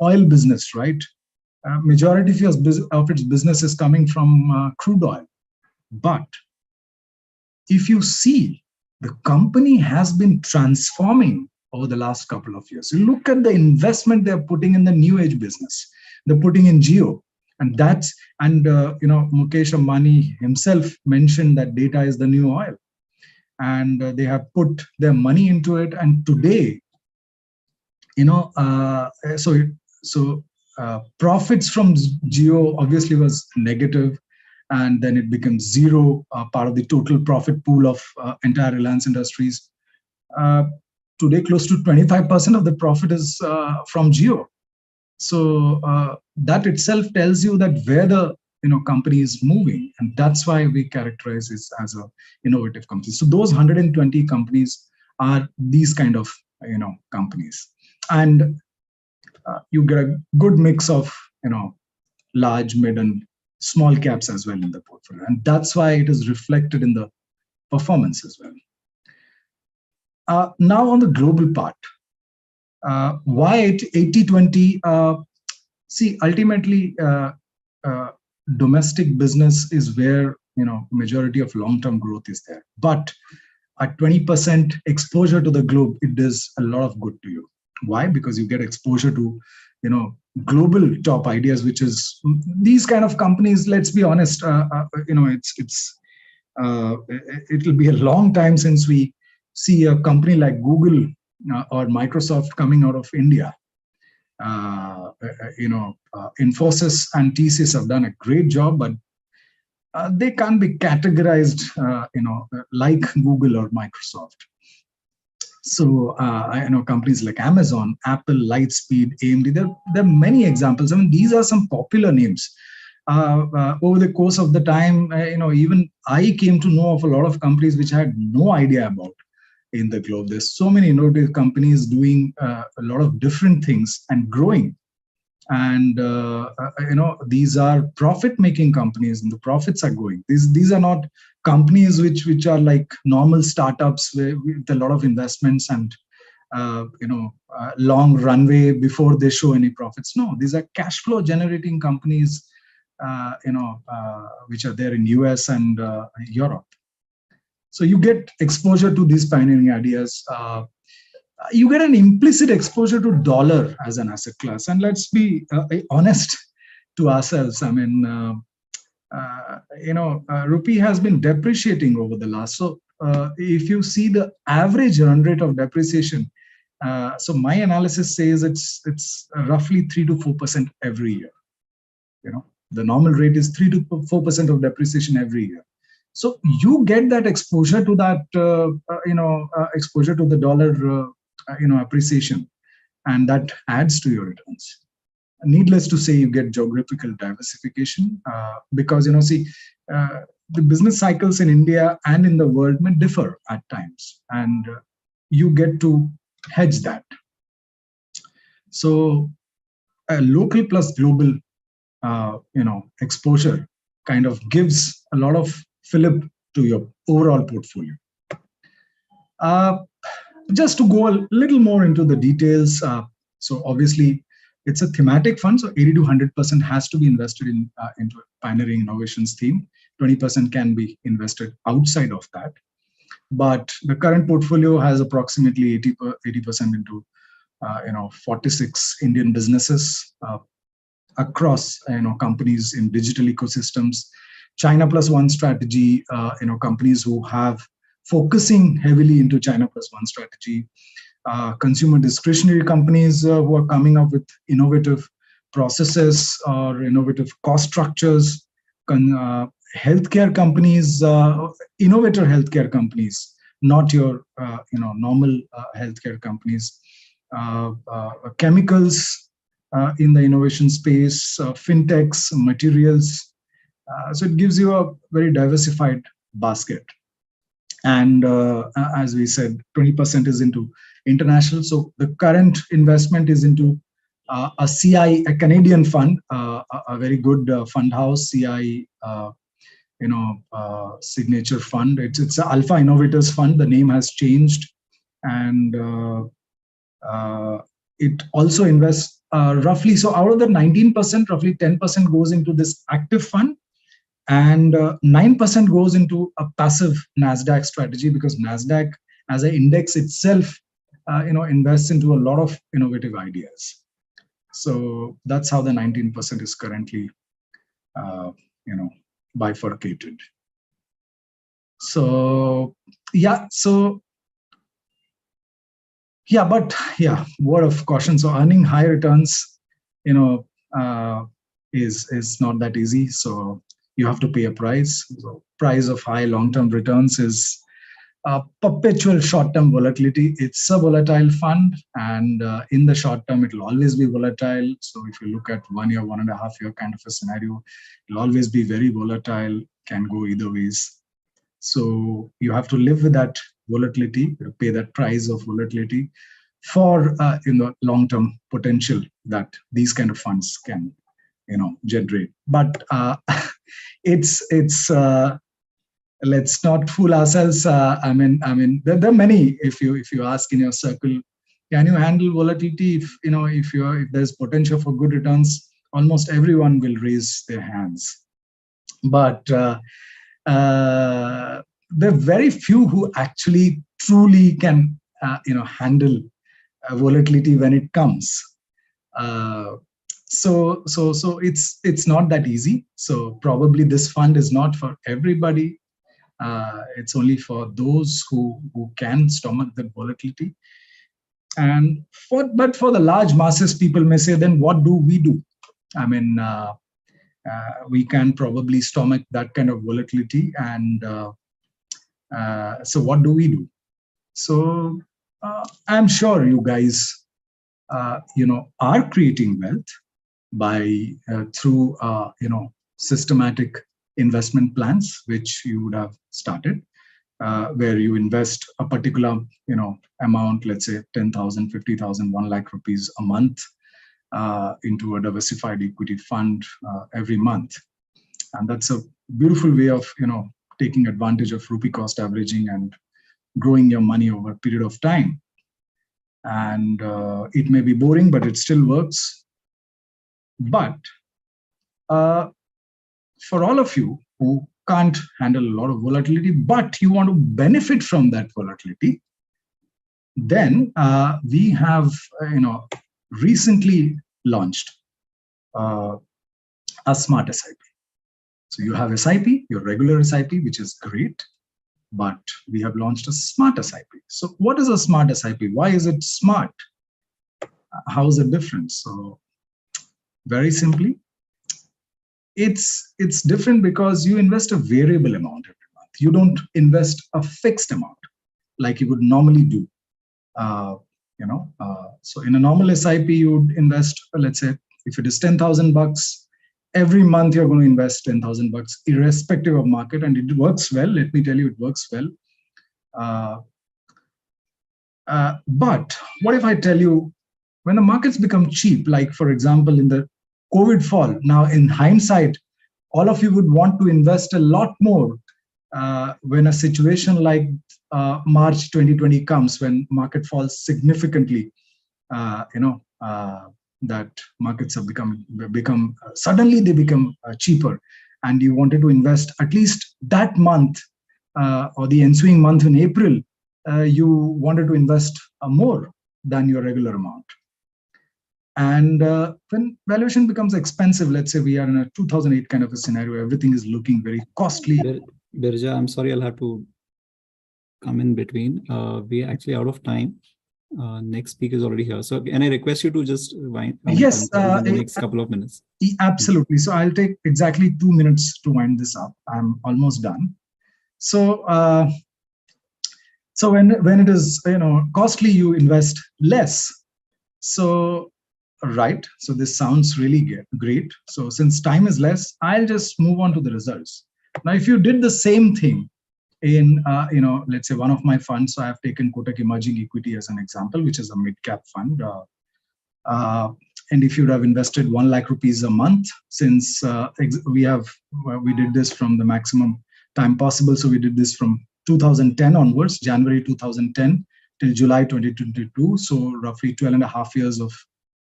oil business, right? Majority of its business is coming from crude oil. But if you see, the company has been transforming over the last couple of years. You look at the investment they're putting in the new age business. They're putting in Geo, and Mukesh Ambani himself mentioned that data is the new oil, and they have put their money into it. And today, profits from Geo obviously was negative, and then it becomes zero, part of the total profit pool of entire Reliance Industries. Today, close to 25% of the profit is from Geo. So that itself tells you that where the company is moving, and that's why we characterize this as a innovative company. So those 120 companies are these kind of companies, and you get a good mix of large, mid, and small caps as well in the portfolio, and that's why it is reflected in the performance as well. Now on the global part, why 80-20? See, ultimately, domestic business is where majority of long-term growth is there. But at 20% exposure to the globe, it does a lot of good to you. Why? Because you get exposure to global top ideas, which is these kind of companies. Let's be honest, it'll be a long time since we see a company like Google or Microsoft coming out of India. Infosys and TCS have done a great job, but they can't be categorized, like Google or Microsoft. So I know companies like Amazon, Apple, Lightspeed, AMD. There are many examples. I mean, these are some popular names. Over the course of the time, even I came to know of a lot of companies which I had no idea about in the globe. There's so many innovative companies doing a lot of different things and growing. And these are profit-making companies, and the profits are going. These are not companies which are like normal startups with a lot of investments and long runway before they show any profits. No, these are cash flow generating companies, which are there in US and Europe. So you get exposure to these pioneering ideas. You get an implicit exposure to dollar as an asset class. And let's be honest to ourselves. I mean, rupee has been depreciating over the last. So if you see the average run rate of depreciation, so my analysis says it's roughly 3 to 4% every year. The normal rate is 3 to 4% of depreciation every year. So you get that exposure to that, exposure to the dollar, appreciation, and that adds to your returns. Needless to say, you get geographical diversification because the business cycles in India and in the world may differ at times, and you get to hedge that. So a local plus global, exposure kind of gives a lot of fillip to your overall portfolio. Just to go a little more into the details, so obviously it's a thematic fund, so 80 to 100% has to be invested into pioneering innovations theme. 20% can be invested outside of that. But the current portfolio has approximately 80% into 46 Indian businesses across companies in digital ecosystems. China plus one strategy, companies who have focusing heavily into China plus one strategy, consumer discretionary companies who are coming up with innovative processes or innovative cost structures, healthcare companies, innovator healthcare companies, not your normal healthcare companies, chemicals in the innovation space, fintechs, materials. So it gives you a very diversified basket. And as we said, 20% is into international. So the current investment is into a CI, a Canadian fund, a very good fund house, CI, signature fund. It's an Alpha Innovators fund. The name has changed, and it also invests roughly. So out of the 19%, roughly 10% goes into this active fund, and 9% goes into a passive Nasdaq strategy, because Nasdaq as an index itself, invests into a lot of innovative ideas. So that's how the 19% is currently, bifurcated. So yeah, word of caution. So earning high returns, is not that easy. So you have to pay a price. So price of high long-term returns is perpetual short-term volatility. It's a volatile fund, and in the short term, it will always be volatile. So if you look at 1 year, 1.5 year kind of a scenario, it'll always be very volatile, can go either ways. So you have to live with that volatility, pay that price of volatility for long-term potential that these kind of funds can, generate. But it's let's not fool ourselves. I mean, there are many. If you ask in your circle, can you handle volatility? If there's potential for good returns, almost everyone will raise their hands. But there are very few who actually truly can, handle volatility when it comes. So it's not that easy. So probably this fund is not for everybody. It's only for those who can stomach the volatility. But for the large masses, people may say, then what do we do? I mean, we can probably stomach that kind of volatility. And so what do we do? So I'm sure you guys, are creating wealth by through, systematic investment plans, which you would have started, where you invest a particular, amount, let's say 10,000, 50,000, 1 lakh rupees a month into a diversified equity fund every month. And that's a beautiful way of, taking advantage of rupee cost averaging and growing your money over a period of time. And it may be boring, but it still works. But for all of you who can't handle a lot of volatility, but you want to benefit from that volatility, then we have, recently launched a smart SIP. So you have SIP, your regular SIP, which is great, but we have launched a smart SIP. So what is a smart SIP? Why is it smart? How is it different? So very simply, it's different because you invest a variable amount every month. You don't invest a fixed amount like you would normally do. So in a normal SIP, you would invest, let's say, if it is 10,000 bucks, every month you're going to invest 10,000 bucks, irrespective of market, and it works well. Let me tell you, it works well. But what if I tell you, when the markets become cheap, like for example, in the COVID fall, now in hindsight, all of you would want to invest a lot more when a situation like March 2020 comes, when market falls significantly, that markets have become suddenly they become cheaper, and you wanted to invest at least that month or the ensuing month in April, you wanted to invest more than your regular amount. And when valuation becomes expensive, let's say we are in a 2008 kind of a scenario, everything is looking very costly. Birja, I'm sorry, I'll have to come in between. We are actually out of time. next speaker is already here. So can I request you to just wind Yes, in the next couple of minutes? Absolutely. So I'll take exactly 2 minutes to wind this up. I'm almost done. So so when it is costly, you invest less. So right. So this sounds really great. So since time is less, I'll just move on to the results. Now, if you did the same thing in let's say one of my funds, so I've taken Kotak Emerging Equity as an example, which is a mid cap fund. And if you'd have invested 1 lakh rupees a month, since we did this from the maximum time possible. So we did this from 2010 onwards, January 2010 till July 2022. So roughly 12 and a half years of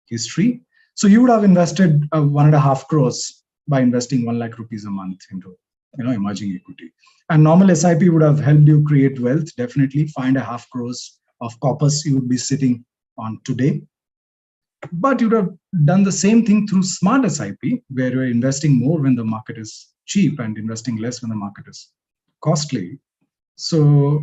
history. So you would have invested 1.5 crores by investing 1 lakh rupees a month into emerging equity. And normal SIP would have helped you create wealth, definitely 5.5 crores of corpus you would be sitting on today. But you'd have done the same thing through smart SIP, where you're investing more when the market is cheap and investing less when the market is costly. So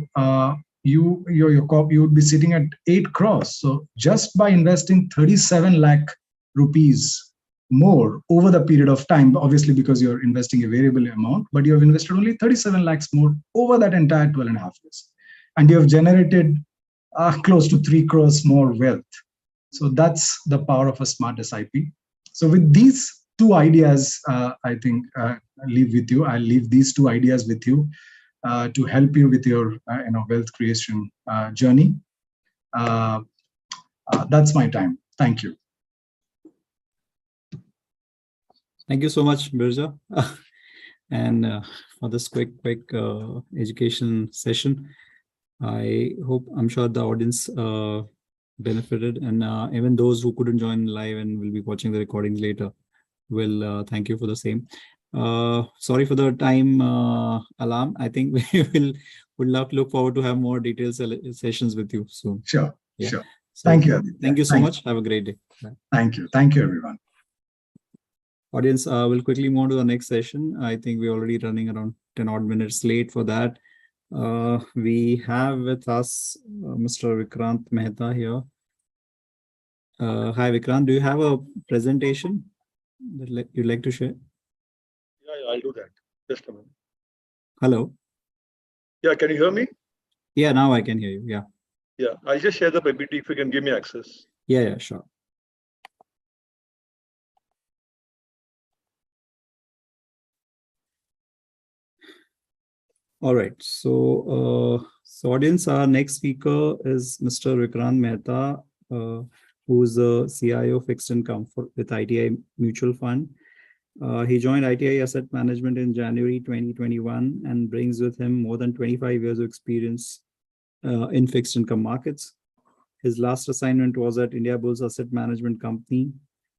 you would be sitting at 8 crores. So just by investing 37 lakh rupees more over the period of time, obviously because you're investing a variable amount, but you have invested only 37 lakhs more over that entire 12 and a half years. And you have generated close to 3 crores more wealth. So that's the power of a smart SIP. So with these 2 ideas, I think I'll leave these 2 ideas with you to help you with your wealth creation journey. That's my time. Thank you. Thank you so much, Birja, and for this quick education session. I'm sure the audience benefited, and even those who couldn't join live and will be watching the recordings later will thank you for the same. Sorry for the time alarm. I think we would look forward to have more detailed sessions with you soon. Sure. Yeah. Sure. So, thank you. Thank you so much. Have a great day. Bye. Thank you. Thank you, everyone. Audience, we'll quickly move on to the next session. I think we're already running around 10 odd minutes late for that. We have with us Mr. Vikrant Mehta here. Hi, Vikrant. Do you have a presentation that you'd like to share? Yeah, I'll do that. Just a minute. Hello. Yeah, can you hear me? Yeah, now I can hear you. Yeah. Yeah, I'll just share the PPT if you can give me access. Yeah, sure. All right. So audience, our next speaker is Mr. Vikrant Mehta, who's the CIO fixed income with ITI Mutual Fund. He joined ITI Asset Management in January 2021 and brings with him more than 25 years of experience in fixed income markets. His last assignment was at Indiabulls Asset Management Company,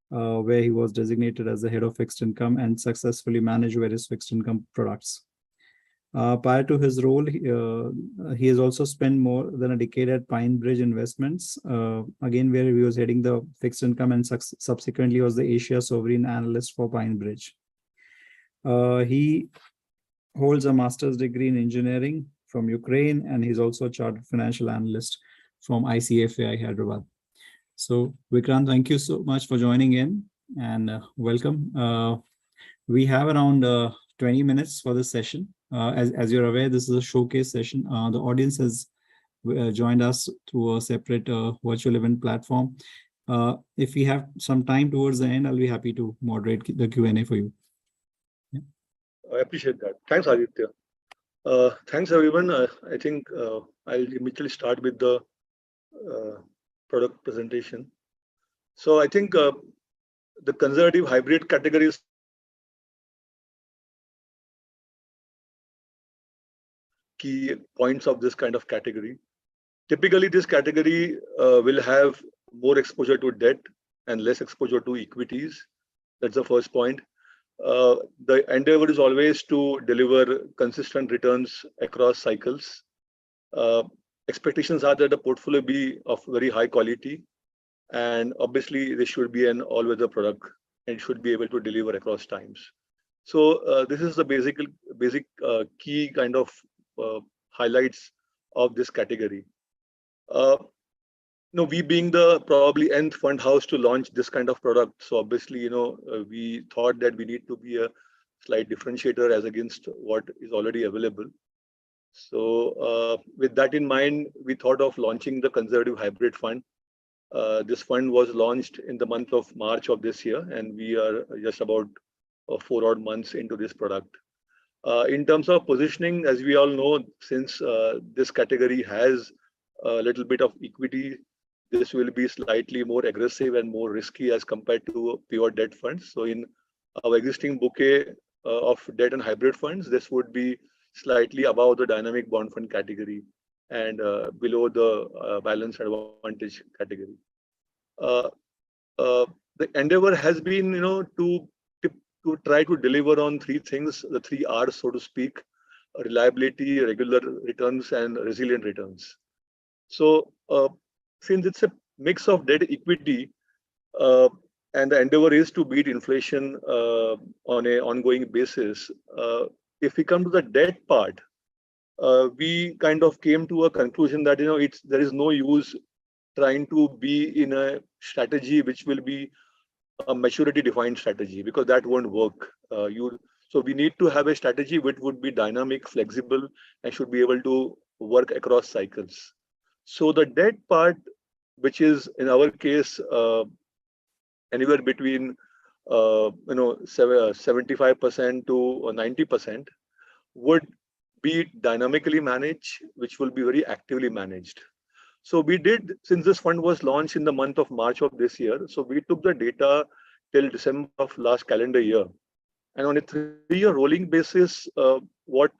where he was designated as the head of fixed income and successfully managed various fixed income products. Prior to his role, he has also spent more than a decade at Pine Bridge Investments, again, where he was heading the fixed income and subsequently was the Asia Sovereign Analyst for Pine Bridge. He holds a master's degree in engineering from Ukraine, and he's also a chartered financial analyst from ICFAI Hyderabad. So, Vikrant, thank you so much for joining in and welcome. We have around 20 minutes for this session. As you're aware, this is a showcase session. The audience has joined us through a separate virtual event platform. If we have some time towards the end, I'll be happy to moderate the Q&A for you. Yeah. I appreciate that. Thanks, Aditya. Thanks, everyone. I think I'll immediately start with the product presentation. So I think the conservative hybrid categories key points of this kind of category. Typically, this category will have more exposure to debt and less exposure to equities. That's the first point. The endeavor is always to deliver consistent returns across cycles. Expectations are that the portfolio be of very high quality, and obviously this should be an all-weather product and should be able to deliver across times. So this is the basic key kind of highlights of this category. we being the probably nth fund house to launch this kind of product, so obviously, we thought that we need to be a slight differentiator as against what is already available. So with that in mind, we thought of launching the conservative hybrid fund. This fund was launched in the month of March of this year, and we are just about 4 odd months into this product. In terms of positioning, as we all know, since this category has a little bit of equity, this will be slightly more aggressive and more risky as compared to pure debt funds. So in our existing bouquet of debt and hybrid funds, this would be slightly above the dynamic bond fund category and below the balance advantage category. The endeavor has been, to try to deliver on 3 things, the 3 R's, so to speak: reliability, regular returns, and resilient returns. So since it's a mix of debt equity, and the endeavor is to beat inflation on an ongoing basis, if we come to the debt part, we kind of came to a conclusion that there is no use trying to be in a strategy which will be a maturity defined strategy, because that won't work. So we need to have a strategy which would be dynamic, flexible, and should be able to work across cycles. So the debt part, which is in our case anywhere between 75% to 90%, would be dynamically managed, which will be very actively managed. So we did, since this fund was launched in the month of March of this year, so we took the data till December of last calendar year. And on a 3-year rolling basis, what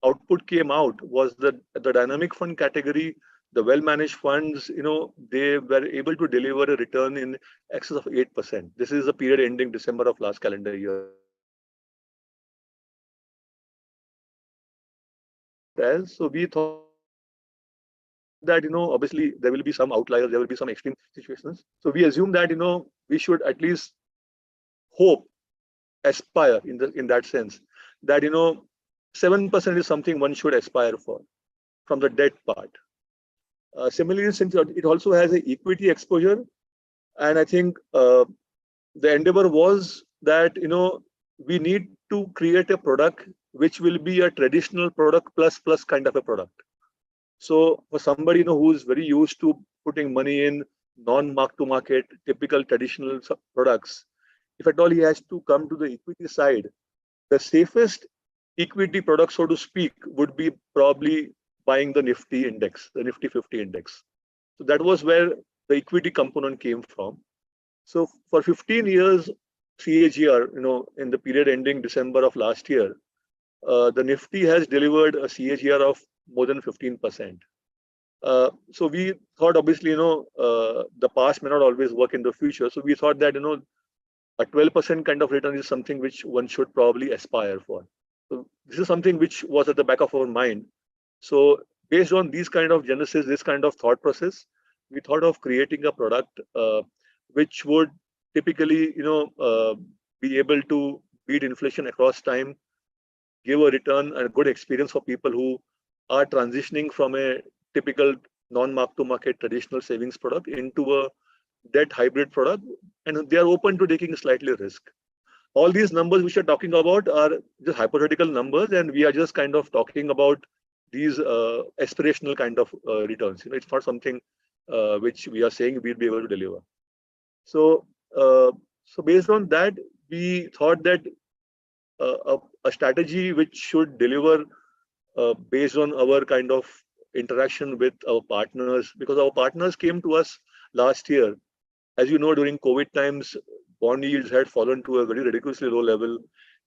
output came out was that the dynamic fund category, the well-managed funds, they were able to deliver a return in excess of 8%. This is the period ending December of last calendar year. So we thought that, obviously there will be some outliers, there will be some extreme situations. So we assume that, we should at least hope, aspire in that sense, that 7% is something one should aspire for from the debt part. Similarly, since it also has an equity exposure, and I think the endeavor was that we need to create a product which will be a traditional product plus kind of a product. So for somebody who is very used to putting money in non-mark-to-market, typical traditional products, if at all he has to come to the equity side, the safest equity product, so to speak, would be probably buying the Nifty index, the Nifty 50 index. So that was where the equity component came from. So for 15 years CAGR, in the period ending December of last year, the Nifty has delivered a CAGR of more than 15%. So we thought, obviously, the past may not always work in the future. So we thought that, a 12% kind of return is something which one should probably aspire for. So this is something which was at the back of our mind. So based on these kind of genesis, this kind of thought process, we thought of creating a product which would typically, be able to beat inflation across time, give a return and a good experience for people who are transitioning from a typical non-mark-to-market traditional savings product into a debt hybrid product, and they are open to taking slightly risk. All these numbers which we're talking about are just hypothetical numbers, and we are just kind of talking about these aspirational kind of returns. It's not something which we are saying we'll be able to deliver. So, so based on that, we thought that a strategy which should deliver based on our kind of interaction with our partners, because our partners came to us last year. As you know, during COVID times, bond yields had fallen to a very ridiculously low level.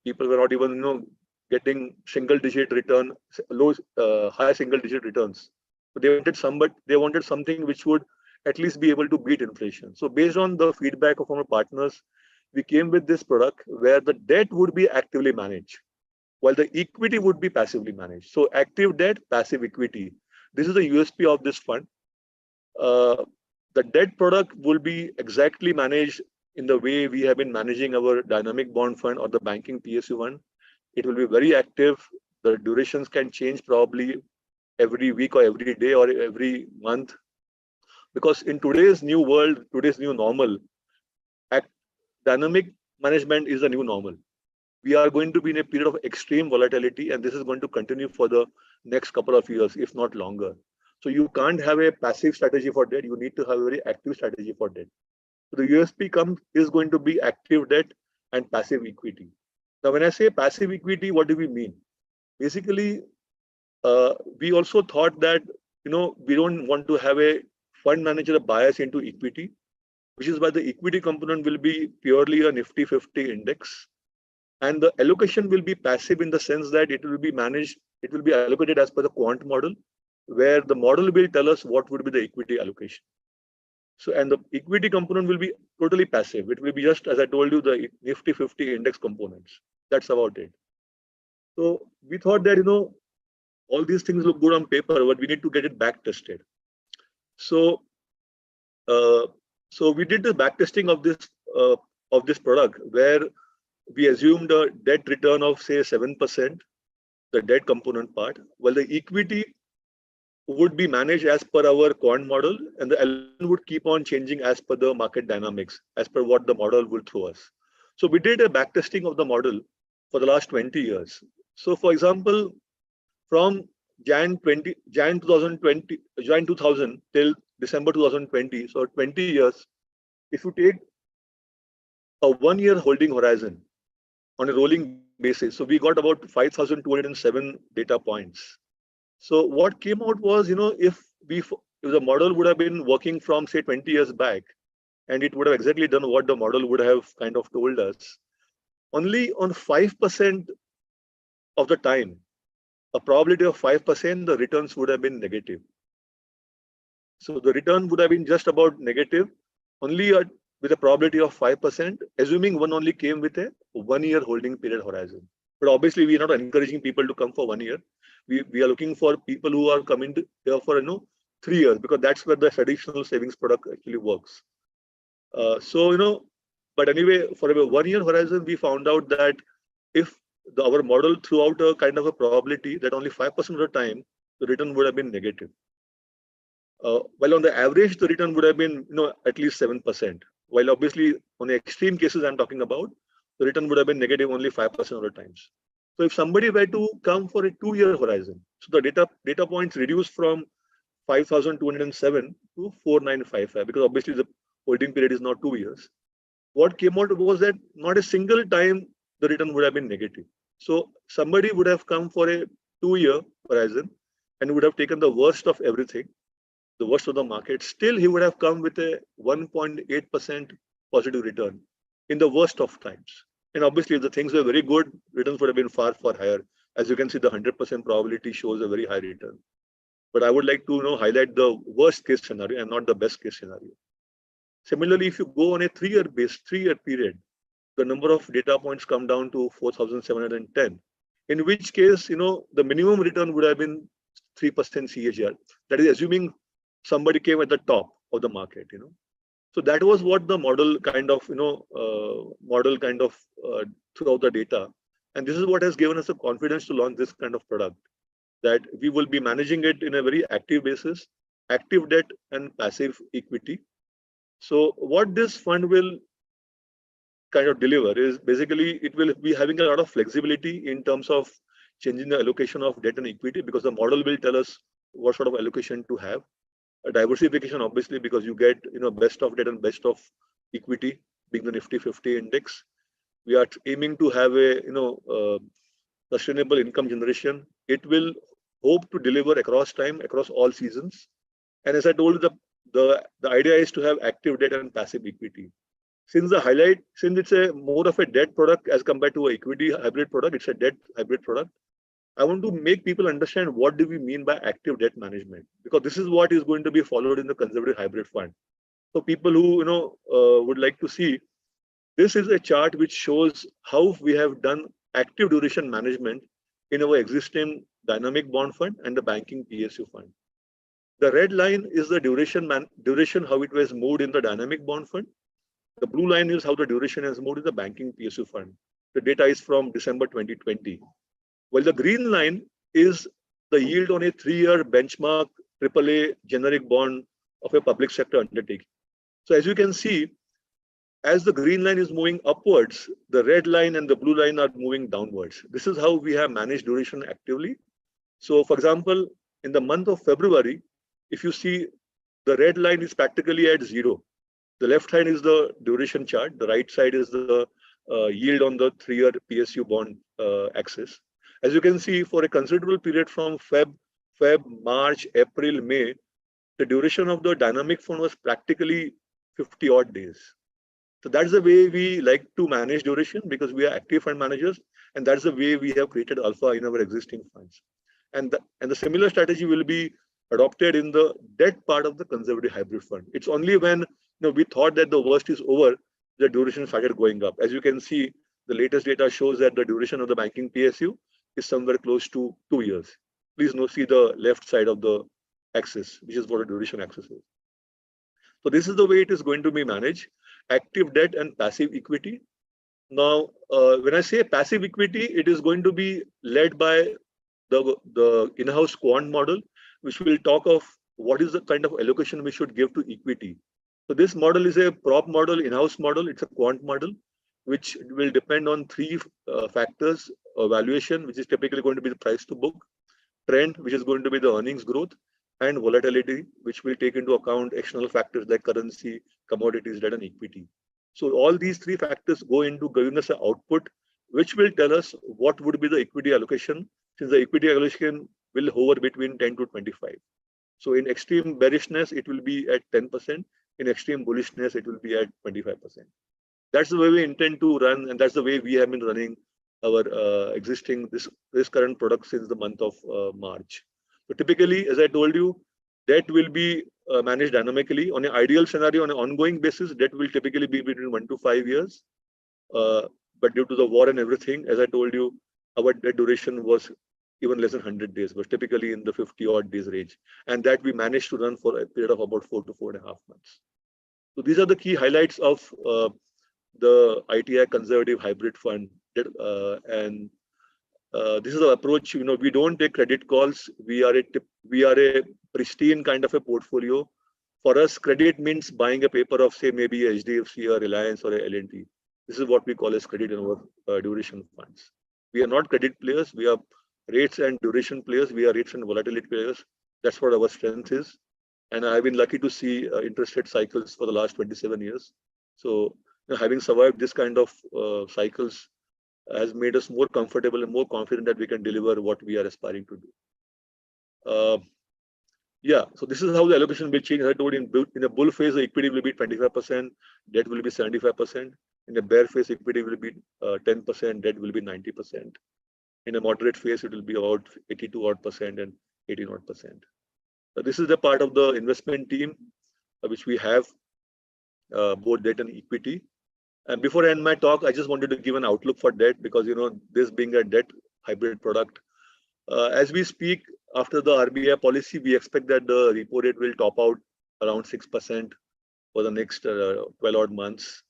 People were not even, getting single-digit return, high single-digit returns. So they wanted something which would at least be able to beat inflation. So based on the feedback of our partners, we came with this product where the debt would be actively managed, while the equity would be passively managed. So active debt, passive equity. This is the USP of this fund. The debt product will be exactly managed in the way we have been managing our dynamic bond fund or the banking PSU fund. It will be very active. The durations can change probably every week or every day or every month. Because in today's new world, today's new normal, dynamic management is the new normal. We are going to be in a period of extreme volatility, and this is going to continue for the next couple of years, if not longer. So you can't have a passive strategy for debt. You need to have a very active strategy for debt. So the USP is going to be active debt and passive equity. Now, when I say passive equity, what do we mean? Basically, we also thought that we don't want to have a fund manager bias into equity, which is why the equity component will be purely a Nifty 50 index. And the allocation will be passive in the sense that it will be managed, it will be allocated as per the Quant model, where the model will tell us what would be the equity allocation. So, and the equity component will be totally passive. It will be just, as I told you, the Nifty 50 index components. That's about it. So we thought that, all these things look good on paper, but we need to get it back tested. So, so we did the back testing of this product, where we assumed a debt return of say 7%, the debt component part, while the equity would be managed as per our Quant model, and the element would keep on changing as per the market dynamics, as per what the model will throw us. So we did a back testing of the model for the last 20 years. So for example, from Jan 2000 till December 2020, so 20 years, if you take a 1-year holding horizon on a rolling basis, so we got about 5,207 data points. So what came out was, if the model would have been working from say 20 years back, and it would have exactly done what the model would have kind of told us, only on 5% of the time, a probability of 5%, the returns would have been negative. So the return would have been just about negative, only with a probability of 5%, assuming one only came with a 1-year holding period horizon. But obviously, we are not encouraging people to come for 1 year. We are looking for people who are coming here for 3 years, because that's where the traditional savings product actually works. But anyway, for a 1-year horizon, we found out that if our model threw out a kind of a probability that only 5% of the time the return would have been negative. While on the average, the return would have been at least 7%. While obviously on the extreme cases I'm talking about, the return would have been negative only 5% of the times. So if somebody were to come for a 2-year horizon, so the data points reduced from 5,207 to 4,955, because obviously the holding period is now 2 years. What came out was that not a single time the return would have been negative. So somebody would have come for a 2-year horizon and would have taken the worst of everything, the worst of the market. Still, he would have come with a 1.8% positive return in the worst of times. And obviously, if the things were very good, returns would have been far, far higher. As you can see, the 100% probability shows a very high return. But I would like to highlight the worst case scenario and not the best case scenario. Similarly, if you go on a 3-year period, the number of data points come down to 4,710, in which case, the minimum return would have been 3% CAGR. That is assuming somebody came at the top of the market, So that was what the model kind of, threw out the data. And this is what has given us the confidence to launch this kind of product, that we will be managing it in a very active basis, active debt and passive equity. So what this fund will kind of deliver is basically it will be having a lot of flexibility in terms of changing the allocation of debt and equity, because the model will tell us what sort of allocation to have. A diversification, obviously, because you get best of debt and best of equity, being the Nifty 50 index. We are aiming to have a sustainable income generation. It will hope to deliver across time, across all seasons. And as I told you, the idea is to have active debt and passive equity. Since it's a more of a debt product as compared to an equity hybrid product, it's a debt hybrid product. I want to make people understand what do we mean by active debt management, because this is what is going to be followed in the conservative hybrid fund. So people who would like to see, this is a chart which shows how we have done active duration management in our existing dynamic bond fund and the banking PSU fund. The red line is the duration, how it was moved in the dynamic bond fund. The blue line is how the duration has moved in the banking PSU fund. The data is from December 2020. While the green line is the yield on a 3-year benchmark AAA generic bond of a public sector undertaking. So as you can see, as the green line is moving upwards, the red line and the blue line are moving downwards. This is how we have managed duration actively. So for example, in the month of February, if you see, the red line is practically at zero. The left hand is the duration chart. The right side is the yield on the 3-year PSU bond axis. As you can see, for a considerable period from Feb, March, April, May, the duration of the dynamic fund was practically 50 odd days. So that's the way we like to manage duration, because we are active fund managers, and that's the way we have created alpha in our existing funds. And the similar strategy will be adopted in the debt part of the conservative hybrid fund. It's only when we thought that the worst is over, the duration started going up. As you can see, the latest data shows that the duration of the banking PSU is somewhere close to 2 years. Please see the left side of the axis, which is what the duration axis is. So this is the way it is going to be managed: active debt and passive equity. Now, when I say passive equity, it is going to be led by the in-house quant model, which will talk of what is the kind of allocation we should give to equity. So this model is a prop model, in-house model. It's a quant model, which will depend on 3 factors: valuation, which is typically going to be the price to book; trend, which is going to be the earnings growth; and volatility, which will take into account external factors like currency, commodities, debt, and equity. So all these 3 factors go into giving us an output, which will tell us what would be the equity allocation, since the equity allocation will hover between 10 to 25. So in extreme bearishness, it will be at 10%. In extreme bullishness, it will be at 25%. That's the way we intend to run, and that's the way we have been running our existing this current product since the month of March. So typically, as I told you, debt will be managed dynamically. On an ideal scenario, on an ongoing basis, debt will typically be between 1 to 5 years. But due to the war and everything, as I told you, our debt duration was even less than 100 days, but typically in the 50 odd days range. And that we managed to run for a period of about 4 to 4.5 months. So these are the key highlights of the ITI conservative hybrid fund. This is the approach. We don't take credit calls. We are a pristine kind of a portfolio. For us, credit means buying a paper of, say, maybe a HDFC or Reliance or a L&T. This is what we call as credit in our duration funds. We are not credit players. We are rates and duration players. We are rates and volatility players. That's what our strength is. And I've been lucky to see interest rate cycles for the last 27 years. So having survived this kind of cycles has made us more comfortable and more confident that we can deliver what we are aspiring to do. Yeah, so this is how the allocation will change. As I told you, in a bull phase, the equity will be 25%, debt will be 75%. In a bear phase, equity will be 10%, debt will be 90%. In a moderate phase, it will be about 82 odd percent and 18 odd percent. This is the part of the investment team which we have both debt and equity. And before I end my talk, I just wanted to give an outlook for debt, because this being a debt hybrid product, as we speak, after the RBI policy, we expect that the repo rate will top out around 6% for the next 12 odd months.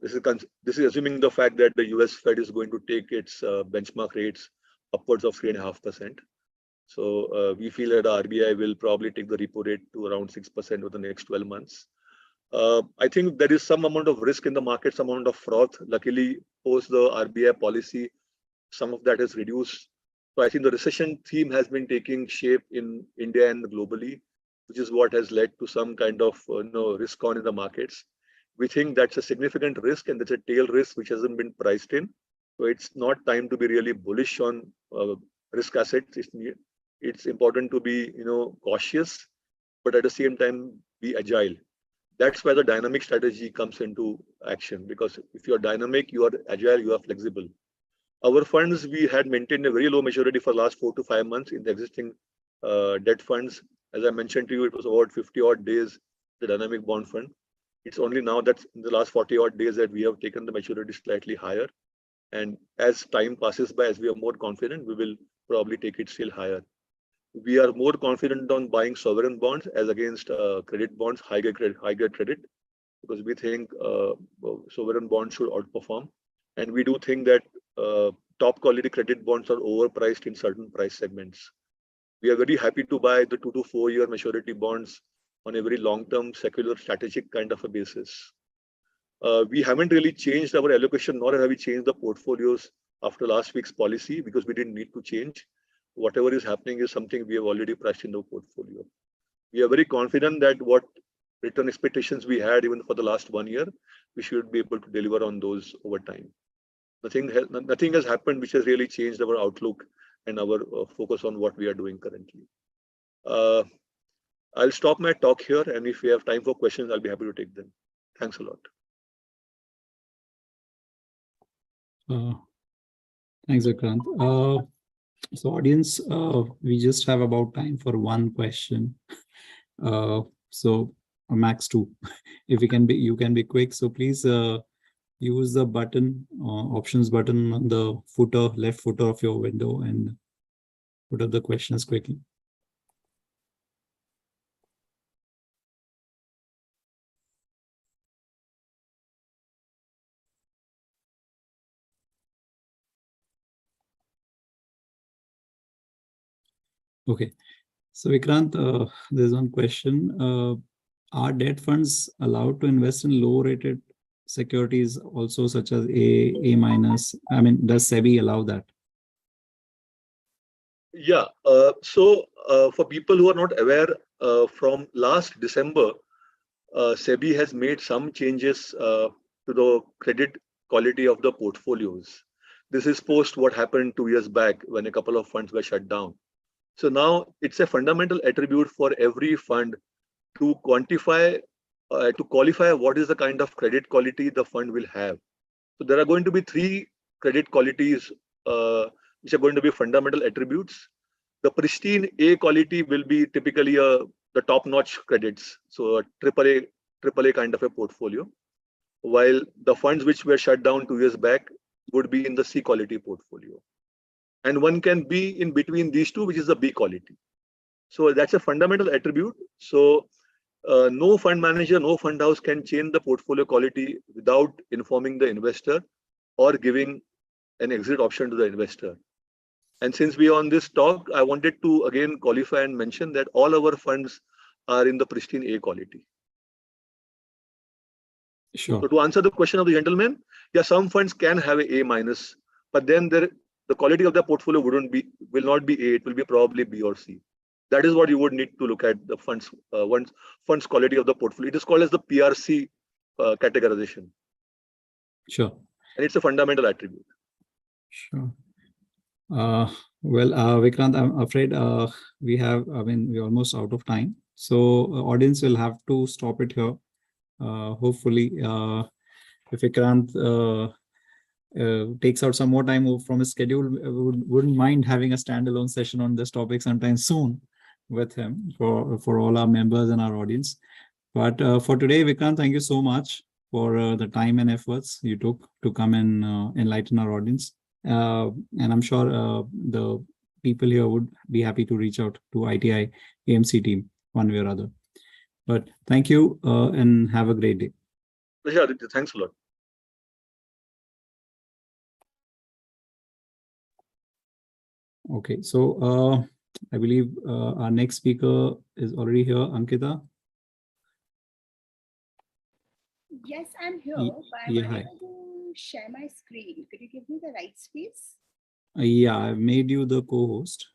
This is assuming the fact that the US Fed is going to take its benchmark rates upwards of 3.5%. So we feel that the RBI will probably take the repo rate to around 6% over the next 12 months. I think there is some amount of risk in the market, some amount of froth. Luckily, post the RBI policy, some of that is reduced. So I think the recession theme has been taking shape in India and globally, which is what has led to some kind of risk on in the markets. We think that's a significant risk, and that's a tail risk which hasn't been priced in. So it's not time to be really bullish on risk assets. It's important to be cautious, but at the same time be agile. That's where the dynamic strategy comes into action, because if you're dynamic, you are agile, you are flexible. Our funds, we had maintained a very low maturity for the last 4 to 5 months in the existing debt funds. As I mentioned to you, it was about 50 odd days, the dynamic bond fund. It's only now that in the last 40 odd days that we have taken the maturity slightly higher. And as time passes by, as we are more confident, we will probably take it still higher. We are more confident on buying sovereign bonds as against credit bonds, high grade credit, because we think sovereign bonds should outperform. And we do think that top quality credit bonds are overpriced in certain price segments. We are very happy to buy the 2 to 4 year maturity bonds on a very long-term secular strategic kind of a basis. We haven't really changed our allocation, nor have we changed the portfolios after last week's policy, because we didn't need to change. Whatever is happening is something we have already priced in the portfolio. We are very confident that what return expectations we had even for the last 1 year, we should be able to deliver on those over time. Nothing has happened which has really changed our outlook and our focus on what we are doing currently. I'll stop my talk here, and if we have time for questions, I'll be happy to take them. Thanks a lot. Thanks, Vikrant. So audience, we just have about time for one question. So max 2. If you can be quick. So please use the button, options button on the footer, left footer of your window, and put up the questions quickly. Okay, so Vikrant, there's one question. Are debt funds allowed to invest in low-rated securities also, such as A minus? I mean, does SEBI allow that? Yeah. So for people who are not aware, from last December, SEBI has made some changes to the credit quality of the portfolios. This is post what happened 2 years back when a couple of funds were shut down. So now it's a fundamental attribute for every fund to quantify, to qualify what is the kind of credit quality the fund will have. So there are going to be 3 credit qualities which are going to be fundamental attributes. The pristine A quality will be typically the top-notch credits, so a AAA kind of a portfolio, while the funds which were shut down 2 years back would be in the C quality portfolio. And one can be in between these two, which is the B quality. So that's a fundamental attribute. So no fund manager, no fund house can change the portfolio quality without informing the investor or giving an exit option to the investor. And since we are on this talk, I wanted to again qualify and mention that all our funds are in the pristine A quality. Sure. So to answer the question of the gentleman, yeah, some funds can have a A minus, but then the quality of the portfolio will not be A, it will be probably B or C. That is what you would need to look at the funds quality of the portfolio. It is called as the PRC categorization. Sure. And it's a fundamental attribute. Sure. Well, Vikrant, I'm afraid we're almost out of time. So audience will have to stop it here. Hopefully, if Vikrant takes out some more time from his schedule, wouldn't mind having a standalone session on this topic sometime soon with him for all our members and our audience. But for today, Vikrant, thank you so much for the time and efforts you took to come and enlighten our audience. And I'm sure the people here would be happy to reach out to ITI AMC team one way or other. But thank you and have a great day. Yeah, thanks a lot. Okay, so I believe our next speaker is already here, Ankita. Yes, I'm here, but yeah, I'm hi. able to share my screen. Could you give me the right space? Yeah, I've made you the co-host.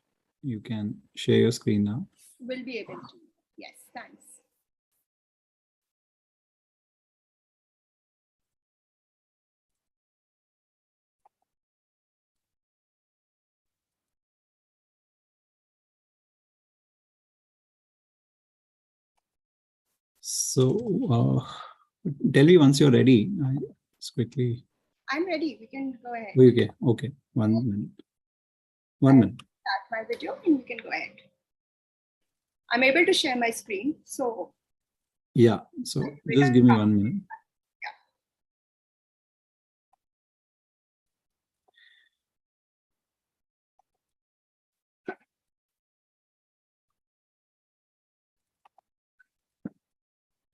You can share your screen now. Will be able to. Yes, thanks. So tell me once you're ready. Just quickly. I'm ready. We can go ahead. Okay, okay. 1 minute. 1 minute. Start my video and we can go ahead. I'm able to share my screen. So yeah, so just give me 1 minute.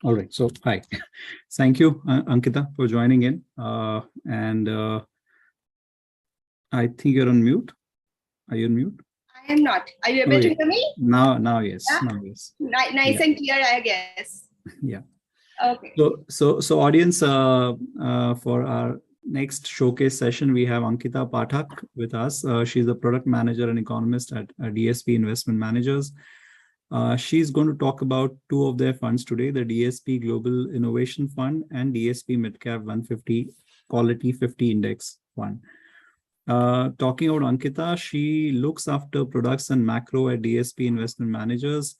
All right, so hi. Thank you, Ankita, for joining in. And I think you're on mute. Are you on mute? I am not. Are you able Oh, to yeah. hear me? Now, yes. Yeah. Now, yes. Nice Yeah. and clear, I guess. Yeah. Okay. So audience, for our next showcase session, we have Ankita Pathak with us. She's the product manager and economist at DSP Investment Managers. She's going to talk about two of their funds today, the DSP Global Innovation Fund and DSP Mid Cap 150 Quality 50 Index Fund. Talking about Ankita, she looks after products and macro at DSP Investment Managers.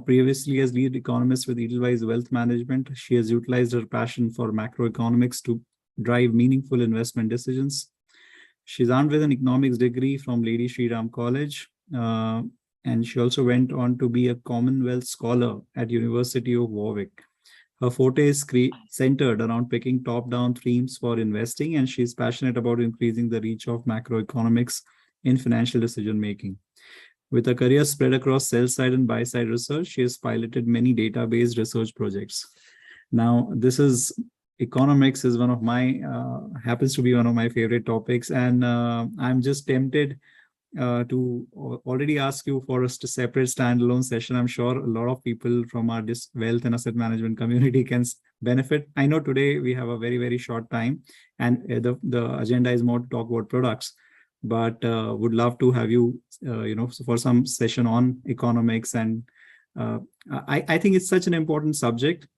Previously, as lead economist with Edelweiss Wealth Management, she has utilized her passion for macroeconomics to drive meaningful investment decisions. She's armed with an economics degree from Lady Shri Ram College, and she also went on to be a Commonwealth Scholar at University of Warwick. Her forte is centered around picking top-down themes for investing, and she's passionate about increasing the reach of macroeconomics in financial decision-making. With a career spread across sell-side and buy-side research, she has piloted many database research projects. Now, economics is one of my, happens to be one of my favorite topics, and I'm just tempted to already ask you for a separate standalone session. I'm sure a lot of people from our wealth and asset management community can benefit. I know today we have a very, very short time, and the agenda is more to talk about products, but would love to have you, for some session on economics. And I think it's such an important subject.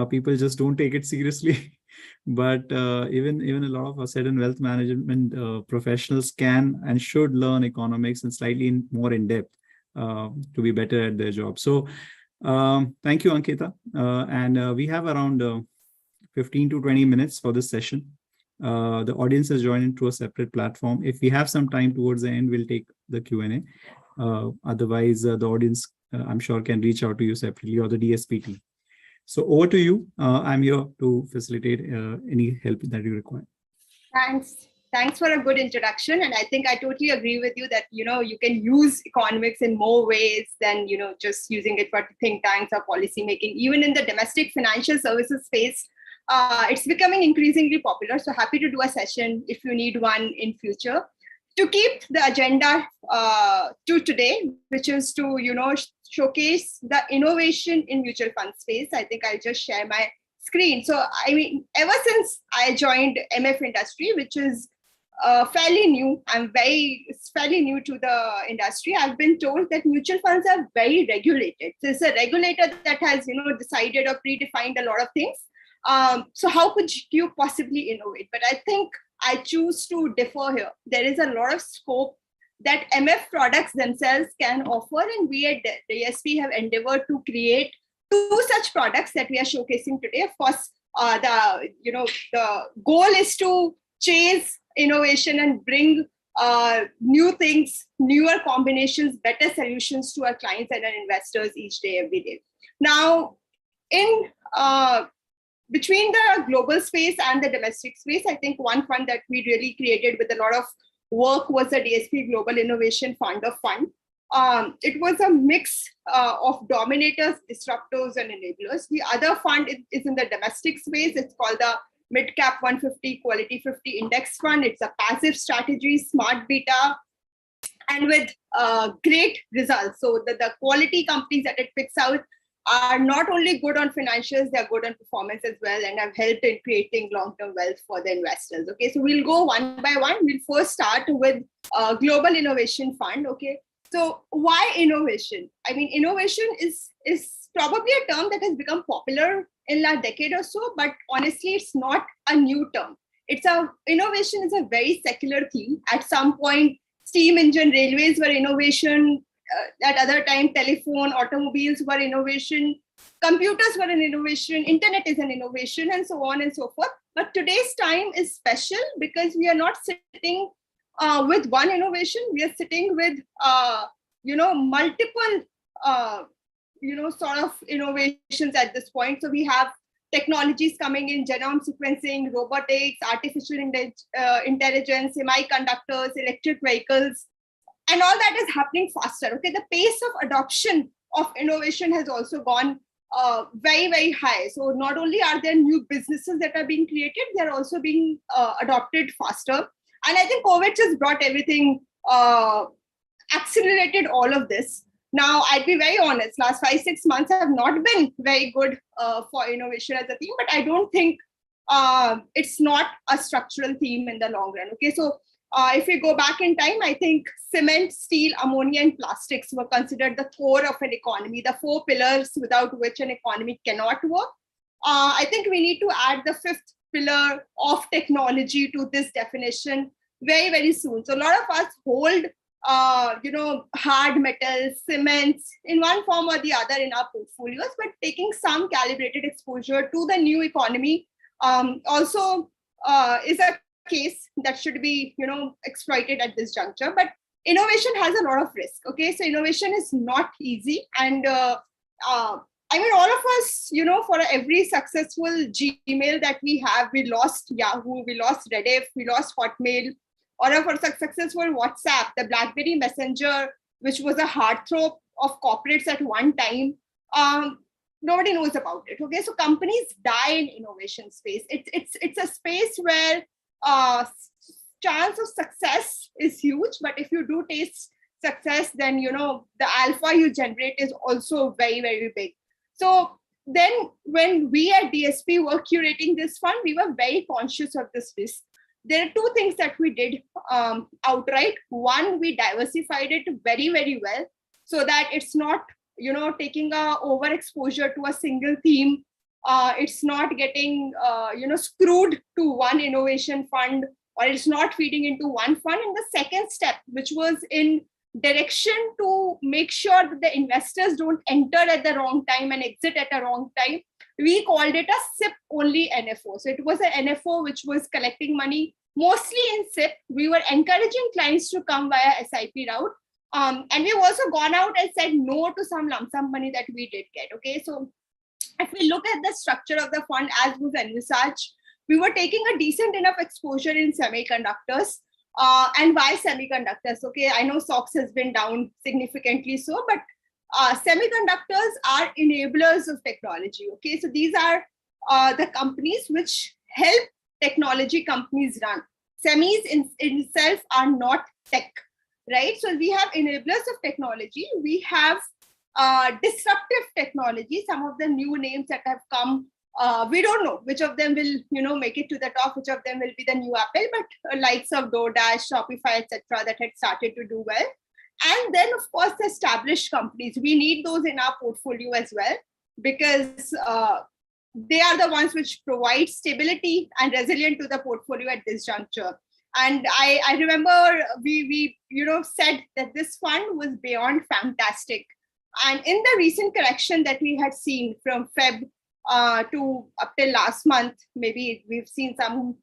People just don't take it seriously. But even a lot of asset and wealth management professionals can and should learn economics and slightly more in depth to be better at their job. So thank you, Ankita. And we have around 15 to 20 minutes for this session. The audience is joining through a separate platform. If we have some time towards the end, we'll take the Q&A. Otherwise, the audience, I'm sure, can reach out to you separately or the DSP team. So over to you. I'm here to facilitate any help that you require. Thanks for a good introduction. And I think I totally agree with you that, you can use economics in more ways than, just using it for think tanks or policy making. Even in the domestic financial services space, it's becoming increasingly popular. So happy to do a session if you need one in future. To keep the agenda to today, which is to, showcase the innovation in mutual fund space, I think I'll just share my screen. So, ever since I joined MF industry, which is fairly new, fairly new to the industry, I've been told that mutual funds are very regulated. So it's a regulator that has, decided or predefined a lot of things. So how could you possibly innovate? But I think I choose to differ here. There is a lot of scope that MF products themselves can offer, and we at DSP have endeavored to create two such products that we are showcasing today. Of course, the goal is to chase innovation and bring new things, newer combinations, better solutions to our clients and our investors each day, every day. Now, in between the global space and the domestic space, I think one fund that we really created with a lot of work was the DSP Global Innovation Fund of Fund. It was a mix of dominators, disruptors, and enablers. The other fund is in the domestic space. It's called the Mid Cap 150 Quality 50 Index Fund. It's a passive strategy, smart beta, and with great results. So the quality companies that it picks out are not only good on financials, they're good on performance as well, and have helped in creating long-term wealth for the investors. Okay, so we'll go one by one. We'll first start with Global Innovation Fund. Okay, so why innovation? I mean, innovation is probably a term that has become popular in the last decade or so, but honestly, it's not a new term. Innovation is a very secular theme. At some point, steam engine railways were innovation. At other time, telephone, automobiles were innovation, computers were an innovation, internet is an innovation, and so on and so forth. But today's time is special because we are not sitting with one innovation. We are sitting with, multiple, sort of innovations at this point. So we have technologies coming in, genome sequencing, robotics, artificial intelligence, semiconductors, electric vehicles. And all that is happening faster. Okay, the pace of adoption of innovation has also gone very, very high. So not only are there new businesses that are being created, they're also being adopted faster. And I think COVID just brought everything accelerated all of this. Now, I'd be very honest, last 5-6 months have not been very good for innovation as a theme, but I don't think it's not a structural theme in the long run. Okay, so if we go back in time, I think cement, steel, ammonia, and plastics were considered the core of an economy, the 4 pillars without which an economy cannot work. I think we need to add the 5th pillar of technology to this definition very, very soon. So a lot of us hold hard metals, cements in one form or the other in our portfolios, but taking some calibrated exposure to the new economy also is a case that should be, exploited at this juncture. But innovation has a lot of risk. Okay, so innovation is not easy, and I mean, all of us, for every successful Gmail that we have, we lost Yahoo, we lost Rediff, we lost Hotmail, or for successful WhatsApp, the BlackBerry Messenger, which was a heartthrob of corporates at one time. Nobody knows about it. Okay, so companies die in innovation space. It's a space where chance of success is huge, but if you do taste success, then the alpha you generate is also very, very big. So then when we at DSP were curating this fund, we were very conscious of this risk. There are 2 things that we did outright. One, we diversified it very, very well so that it's not, taking a overexposure to a single theme. It's not getting, screwed to one innovation fund, or it's not feeding into one fund. And the second step, which was in direction to make sure that the investors don't enter at the wrong time and exit at the wrong time, we called it a SIP only NFO. So it was an NFO which was collecting money mostly in SIP. We were encouraging clients to come via SIP route. And we've also gone out and said no to some lump sum money that we did get. Okay, so if we look at the structure of the fund as was envisaged, we were taking a decent enough exposure in semiconductors. And why semiconductors? Okay, I know SOX has been down significantly so, but semiconductors are enablers of technology. Okay, so these are the companies which help technology companies run. Semis in itself are not tech, right? So we have enablers of technology. We have disruptive technology. Some of the new names that have come, we don't know which of them will, make it to the top, which of them will be the new Apple, but likes of DoorDash, Shopify, etc., that had started to do well. And then, of course, the established companies. We need those in our portfolio as well, because they are the ones which provide stability and resilience to the portfolio at this juncture. And I remember we said that this fund was beyond fantastic. And in the recent correction that we had seen from Feb to up till last month, maybe we've seen some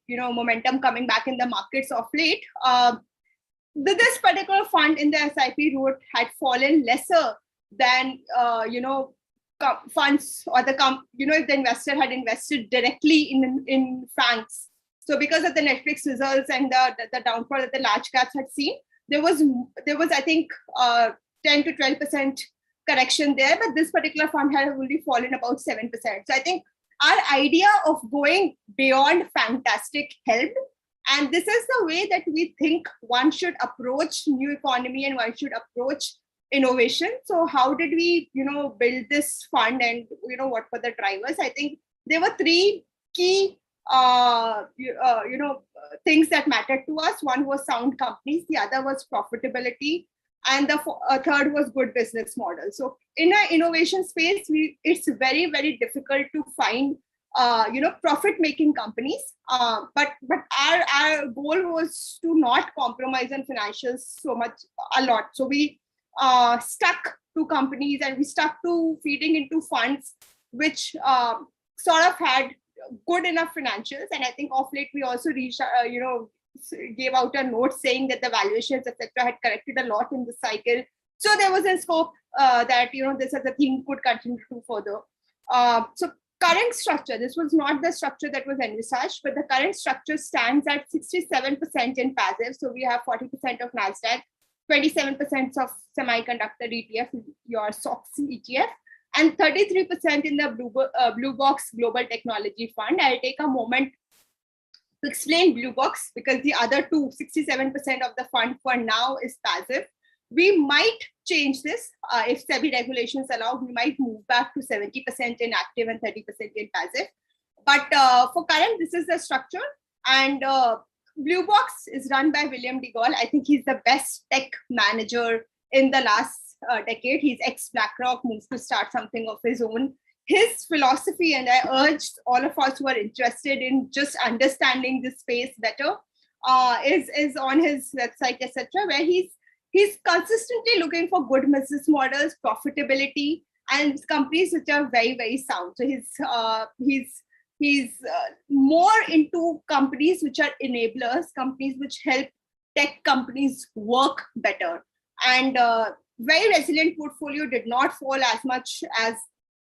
momentum coming back in the markets of late. This particular fund in the SIP route had fallen lesser than funds or if the investor had invested directly in FANGs. So because of the Netflix results and the downfall that the large caps had seen, there was I think 10 to 12% correction there, but this particular fund had only fallen about 7%. So I think our idea of going beyond fantastic helped. And this is the way that we think one should approach new economy and one should approach innovation. So how did we, build this fund, and what were the drivers? I think there were 3 key, things that mattered to us. One was sound companies, the other was profitability, and the third was good business model. So in an innovation space, it's very, very difficult to find profit-making companies. But our goal was to not compromise on financials a lot. So we stuck to companies, and we stuck to feeding into funds which sort of had good enough financials. And I think of late we also reached, gave out a note saying that the valuations, etc., had corrected a lot in the cycle. So there was a scope that this as a theme could continue to further. So current structure, this was not the structure that was envisaged, but the current structure stands at 67% in passive. So we have 40% of NASDAQ, 27% of semiconductor ETF, your SOX ETF, and 33% in the Blue Box Global Technology Fund. I'll take a moment To explain Blue Box, because the other 67% of the fund for now is passive. We might change this if SEBI regulations allow. We might move back to 70% in active and 30% in passive. But for current, this is the structure. And Blue Box is run by William DeGaulle. I think he's the best tech manager in the last decade. He's ex-BlackRock, moved to start something of his own. His philosophy, and I urge all of us who are interested in just understanding this space better, is on his website, etc., where he's consistently looking for good business models, profitability, and companies which are very, very sound. So he's more into companies which are enablers, companies which help tech companies work better. And very resilient portfolio, did not fall as much as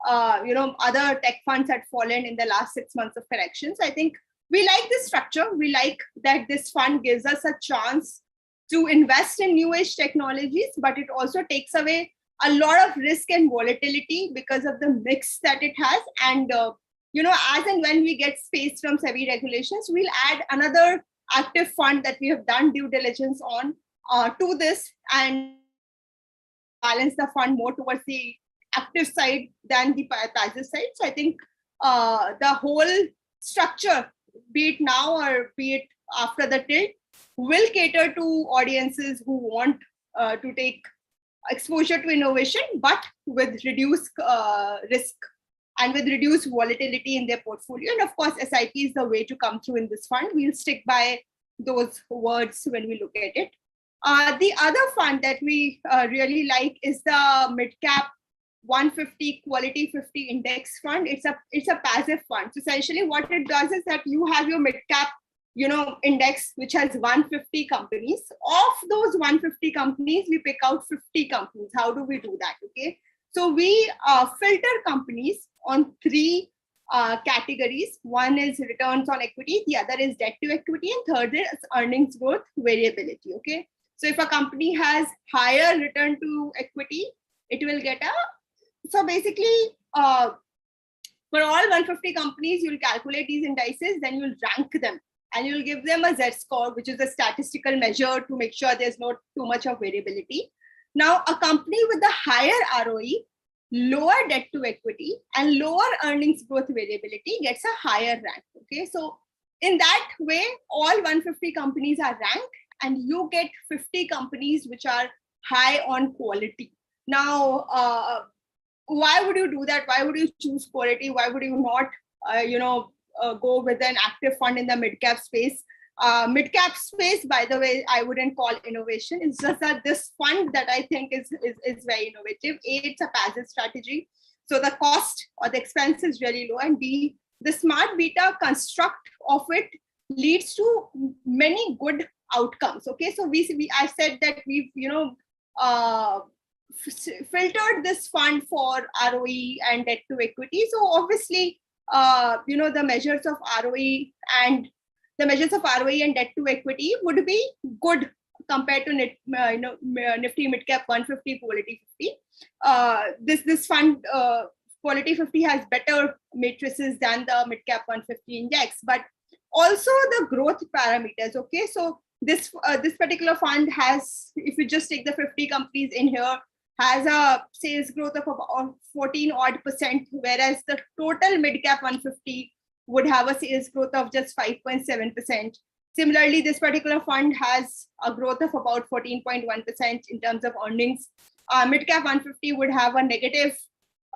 other tech funds had fallen in the last 6 months of corrections. I think we like this structure. We like that this fund gives us a chance to invest in new age technologies, but it also takes away a lot of risk and volatility because of the mix that it has. And as and when we get space from SEBI regulations, we'll add another active fund that we have done due diligence on to this and balance the fund more towards the active side than the passive side. So I think the whole structure, be it now or be it after the tilt, will cater to audiences who want to take exposure to innovation, but with reduced risk and with reduced volatility in their portfolio. And of course, SIP is the way to come through in this fund. We'll stick by those words when we look at it. The other fund that we really like is the Mid Cap 150 Quality 50 Index Fund. It's a passive fund. So essentially what it does is that you have your mid cap index, which has 150 companies. Of those 150 companies, we pick out 50 companies. How do we do that? Okay. So we filter companies on 3 categories. One is returns on equity, the other is debt to equity, and third is earnings growth variability. Okay. So if a company has higher return to equity, it will get so basically, for all 150 companies, you'll calculate these indices, then you'll rank them and you'll give them a Z-score, which is a statistical measure to make sure there's not too much of variability. Now, a company with a higher ROE, lower debt to equity, and lower earnings growth variability gets a higher rank. Okay, so in that way, all 150 companies are ranked, and you get 50 companies which are high on quality. Now, why would you do that? Why would you choose quality? Why would you not, go with an active fund in the mid-cap space? Mid-cap space, by the way, I wouldn't call innovation. It's just that this fund that I think is very innovative. A, it's a passive strategy. So the cost or the expense is really low. And B, the smart beta construct of it leads to many good outcomes. Okay, so I said that we've, filtered this fund for ROE and debt to equity. So obviously, the measures of ROE and debt to equity would be good compared to Nifty Midcap 150 Quality 50. This fund Quality 50 has better matrices than the Midcap 150 index, but also the growth parameters. Okay, so this particular fund has, if you just take the 50 companies in here, has a sales growth of about 14% whereas the total mid-cap 150 would have a sales growth of just 5.7%. Similarly, this particular fund has a growth of about 14.1% in terms of earnings. Mid-cap 150 would have a negative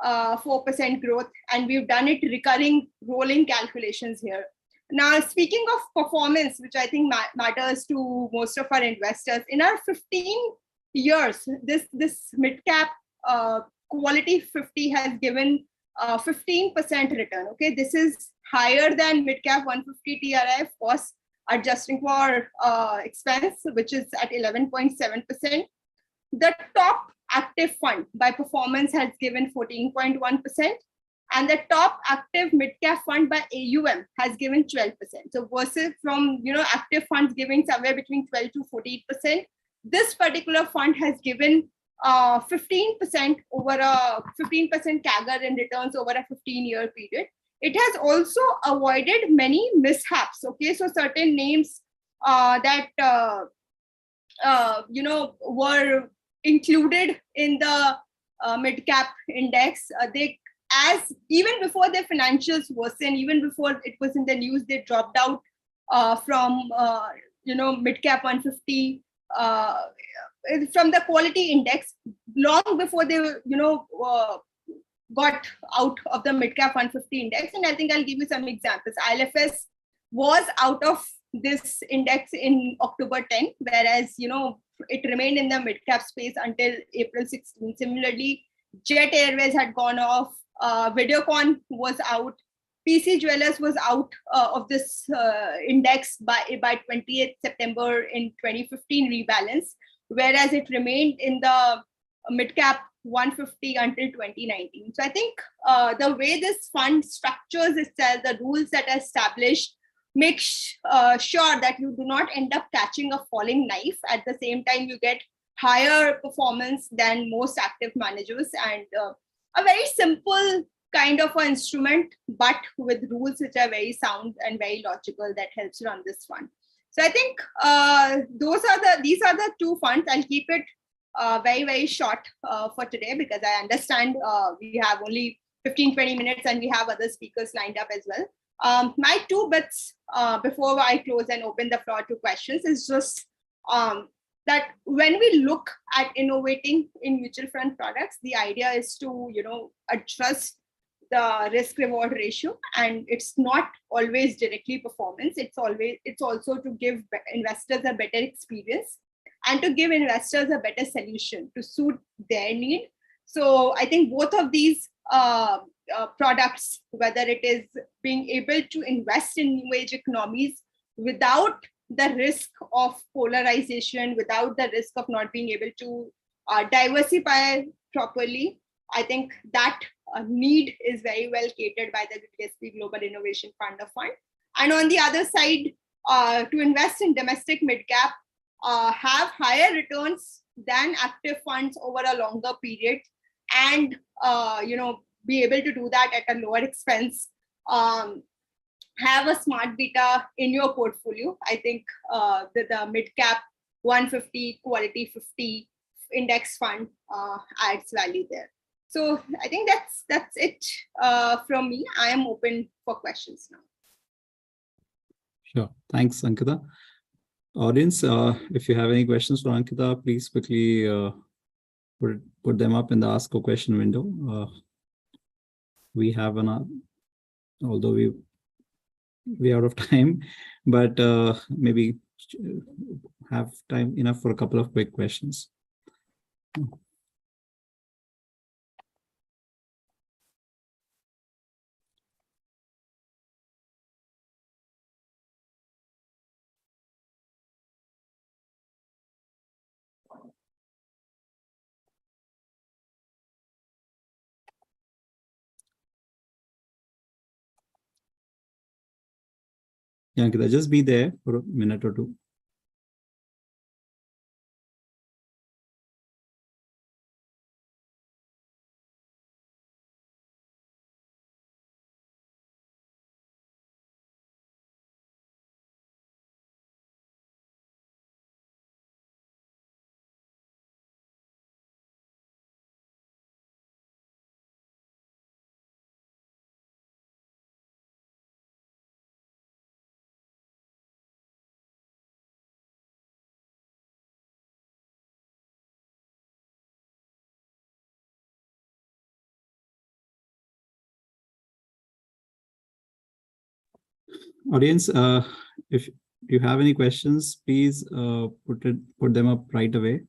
4% growth, and we've done it recurring rolling calculations here. Now, speaking of performance, which I think matters to most of our investors, in our 15 years, this mid-cap Quality 50 has given 15% return. Okay, this is higher than mid-cap 150 TRI, of course, adjusting for expense, which is at 11.7%. The top active fund by performance has given 14.1%, and the top active mid-cap fund by AUM has given 12%. So versus from active funds giving somewhere between 12 to 14%, this particular fund has given 15% over a 15% CAGR in returns over a 15-year period. it has also avoided many mishaps. Okay, so certain names that were included in the mid cap index, they, as even before their financials worsened, even before it was in the news, they dropped out from mid cap 150 from the quality index long before they got out of the mid cap 150 index. And I think I'll give you some examples. ILFS was out of this index in October 10, whereas it remained in the mid cap space until April 16. Similarly, Jet Airways had gone off, Videocon was out, PC Jewelers was out of this index by 28th September in 2015 rebalance, whereas it remained in the mid cap 150 until 2019. So I think the way this fund structures itself, the rules that are established, make sure that you do not end up catching a falling knife. At the same time, you get higher performance than most active managers, and a very simple kind of an instrument, but with rules which are very sound and very logical, that helps run this fund. So I think these are the two funds. I'll keep it very, very short for today, because I understand we have only 15-20 minutes and we have other speakers lined up as well. My two bits before I close and open the floor to questions is just that when we look at innovating in mutual fund products, the idea is to adjust the risk reward ratio, and it's not always directly performance. It's also to give investors a better experience and to give investors a better solution to suit their need. So I think both of these products, whether it is being able to invest in new age economies without the risk of polarization, without the risk of not being able to diversify properly, I think that need is very well catered by the GSP Global Innovation Fund of Fund. And on the other side, to invest in domestic mid-cap, have higher returns than active funds over a longer period, and be able to do that at a lower expense. Have a smart beta in your portfolio. I think the mid-cap 150 quality 50 index fund adds value there. So I think that's it from me. I am open for questions now. Sure. Thanks, Ankita. Audience, if you have any questions for Ankita, please quickly put them up in the Ask a Question window. We have although we're out of time, but maybe have time enough for a couple of quick questions. Yeah, Ankita, just be there for a minute or two. Audience, if you have any questions, please put them up right away.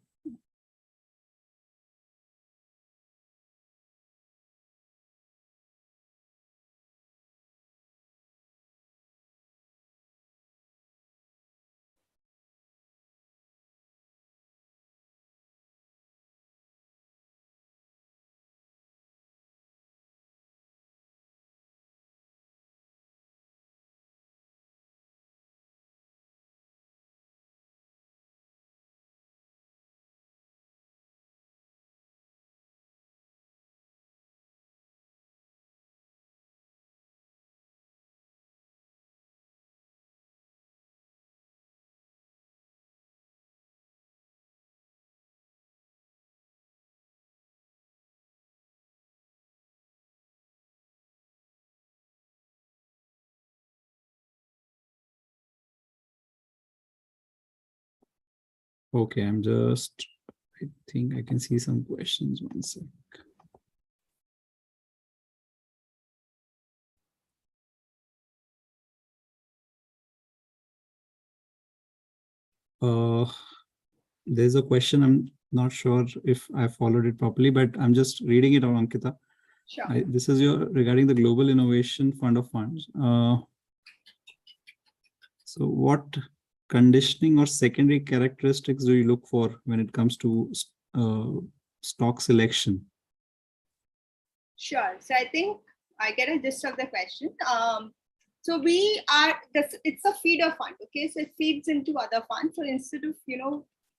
Okay, I think I can see some questions. One sec. There's a question. I'm not sure if I followed it properly, but I'm just reading it on Ankita. Sure. This is regarding the Global Innovation Fund of Funds. So what conditioning or secondary characteristics do you look for when it comes to stock selection? Sure. So I think I get a gist of the question. So it's a feeder fund. Okay. So it feeds into other funds. So instead of,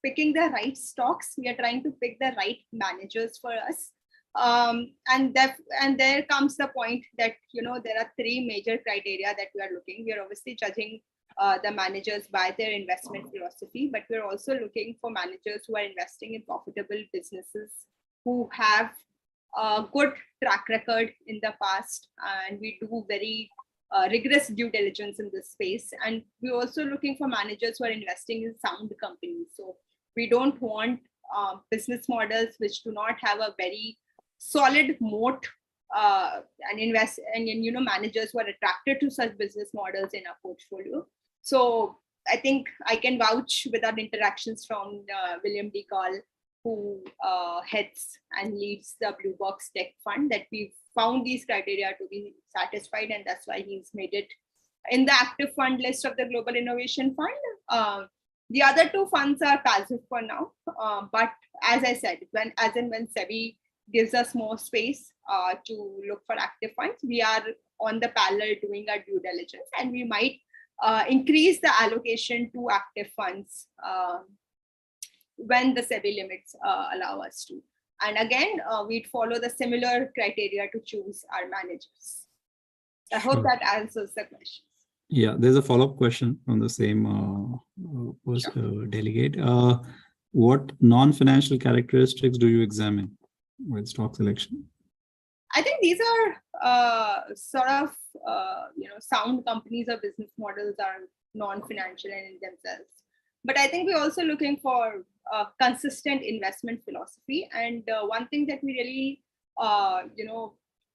picking the right stocks, we are trying to pick the right managers for us. And there comes the point that, there are three major criteria that we are looking. We are obviously judging the managers by their investment philosophy, but we're also looking for managers who are investing in profitable businesses, who have a good track record in the past, and we do very rigorous due diligence in this space. And we're also looking for managers who are investing in sound companies. So we don't want business models which do not have a very solid moat, and managers who are attracted to such business models in our portfolio. So I think I can vouch with our interactions from William D. Call, who heads and leads the Blue Box Tech Fund, that we've found these criteria to be satisfied, and that's why he's made it in the active fund list of the Global Innovation Fund. The other two funds are passive for now, but as I said, when SEBI gives us more space to look for active funds, we are on the parallel doing our due diligence, and we might increase the allocation to active funds when the SEBI limits allow us to. And again, we'd follow the similar criteria to choose our managers. I hope that answers the questions. Yeah, there's a follow-up question from the same delegate. What non-financial characteristics do you examine with stock selection? I think these are sort of sound companies or business models are non-financial and in themselves. But I think we're also looking for a consistent investment philosophy. And one thing that we really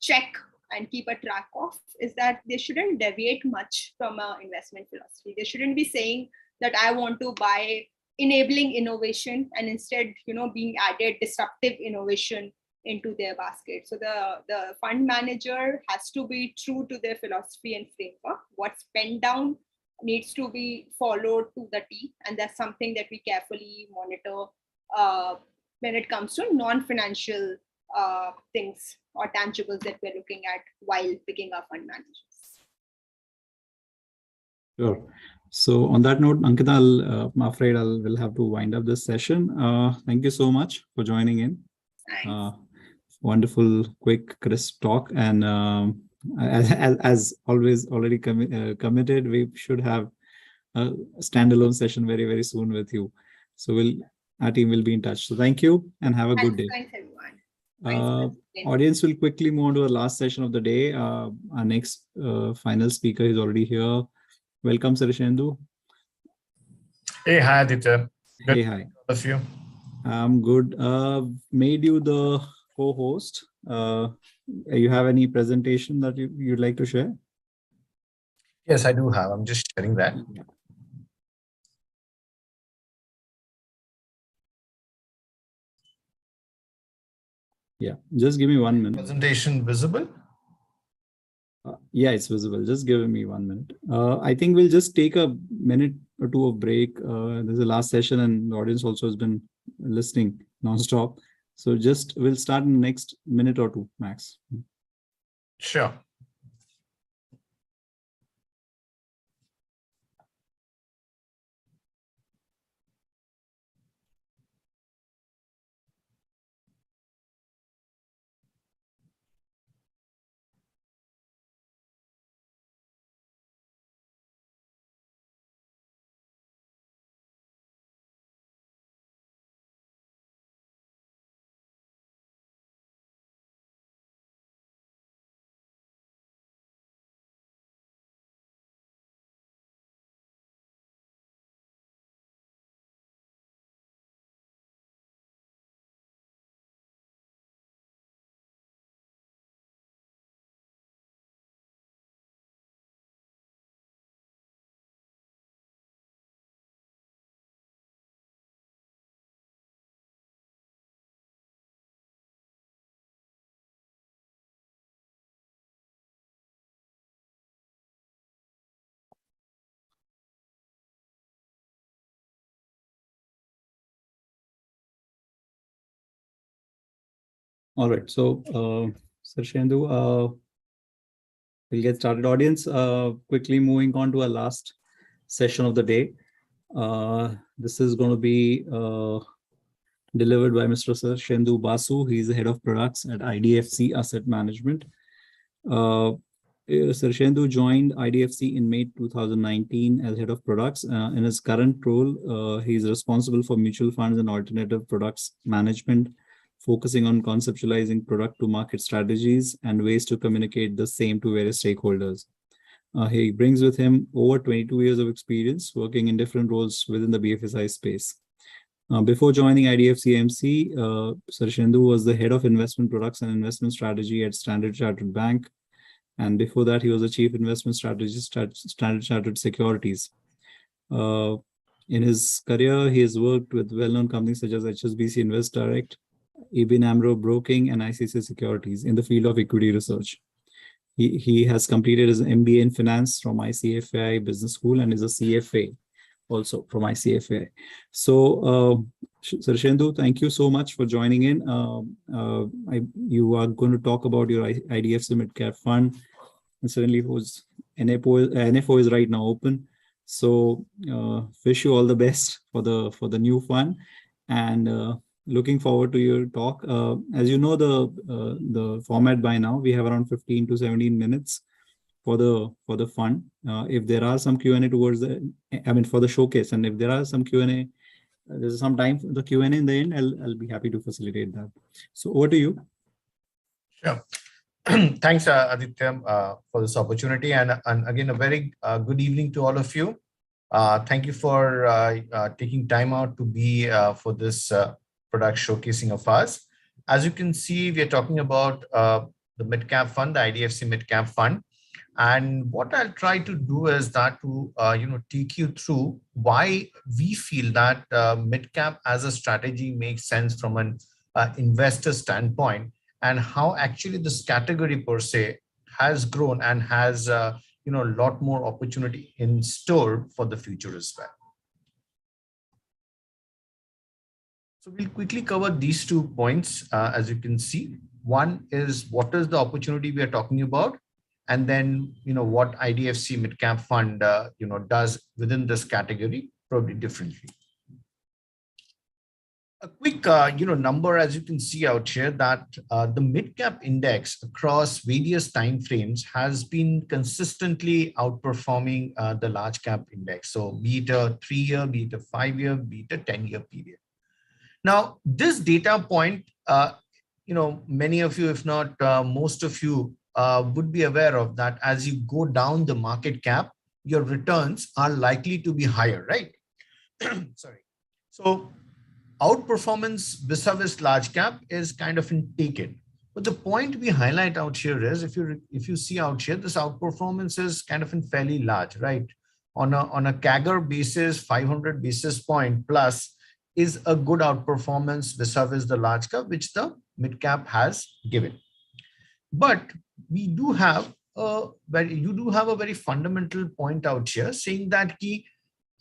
check and keep a track of is that they shouldn't deviate much from our investment philosophy. They shouldn't be saying that I want to buy enabling innovation and instead, being added disruptive innovation into their basket. So the fund manager has to be true to their philosophy and framework. What's penned down needs to be followed to the T, and that's something that we carefully monitor when it comes to non-financial things or tangibles that we're looking at while picking our fund managers. Sure. So on that note, Ankita, I'm afraid we'll have to wind up this session. Thank you so much for joining in. Thanks. Wonderful, quick, crisp talk. And as always, already committed, we should have a standalone session very, very soon with you. So our team will be in touch. So thank you and have a good day. Thanks, everyone. Audience will quickly move on to our last session of the day. Our next final speaker is already here. Welcome, Sarishendu. Hey, hi, Aditya. Good. Hey, hi. All of you. I'm good. Made you the co-host. You have any presentation that you'd like to share? Yes, I do have. I'm just sharing that. Yeah, just give me 1 minute. Presentation visible? Yeah, it's visible. Just give me 1 minute. I think we'll just take a minute or two of break. This is the last session and the audience also has been listening non-stop. So we'll start in the next minute or two max. Sure. All right. So, Sir Shendu, we'll get started. Audience, quickly moving on to our last session of the day. This is going to be delivered by Mr. Sir Shendu Basu. He's the head of products at IDFC Asset Management. Sir Shendu joined IDFC in May 2019 as head of products. In his current role, he is responsible for mutual funds and alternative products management, focusing on conceptualizing product to market strategies and ways to communicate the same to various stakeholders. He brings with him over 22 years of experience working in different roles within the BFSI space. Before joining IDFC MC, Sir Shendu was the head of investment products and investment strategy at Standard Chartered Bank. And before that, he was a chief investment strategist at Standard Chartered Securities. In his career, he has worked with well-known companies such as HSBC Invest Direct, ABN AMRO Broking, and ICICI Securities in the field of equity research. He has completed his MBA in finance from ICFAI Business School and is a CFA also from ICFAI. So, Sir Shendu, thank you so much for joining in. You are going to talk about your IDFC Mid Cap Fund. Incidentally, NFO is right now open. So, wish you all the best for the new fund, and looking forward to your talk. As you know, the format by now, we have around 15 to 17 minutes for the fund. If there are some Q&A towards for the showcase, and if there are some Q&A, there's some time for the Q&A in the end, I'll be happy to facilitate that. So over to you. Sure. Thanks, Aditya, for this opportunity. And again, a very good evening to all of you. Thank you for taking time out to be for this product showcasing of us. As you can see, we are talking about the Mid Cap Fund, the IDFC Mid Cap Fund. And what I'll try to do is that to take you through why we feel that mid cap as a strategy makes sense from an investor standpoint, and how actually this category per se has grown and has a lot more opportunity in store for the future as well. So we'll quickly cover these 2 points. As you can see, one is what is the opportunity we are talking about, and then what IDFC Mid Cap Fund does within this category probably differently. A quick number, as you can see out here, that the mid cap index across various time frames has been consistently outperforming the large cap index. So be it a 3-year, be it a 5-year, be it a 10-year period. Now, this data point, many of you, if not most of you, would be aware of that. As you go down the market cap, your returns are likely to be higher, right? Sorry. So outperformance vis-a-vis large cap is kind of taken. But the point we highlight out here is, if you see out here, this outperformance is kind of fairly large, right? On a CAGR basis, 500 basis point plus is a good outperformance vis-a-vis the large cap, which the mid cap has given. But we do have you do have a very fundamental point out here saying that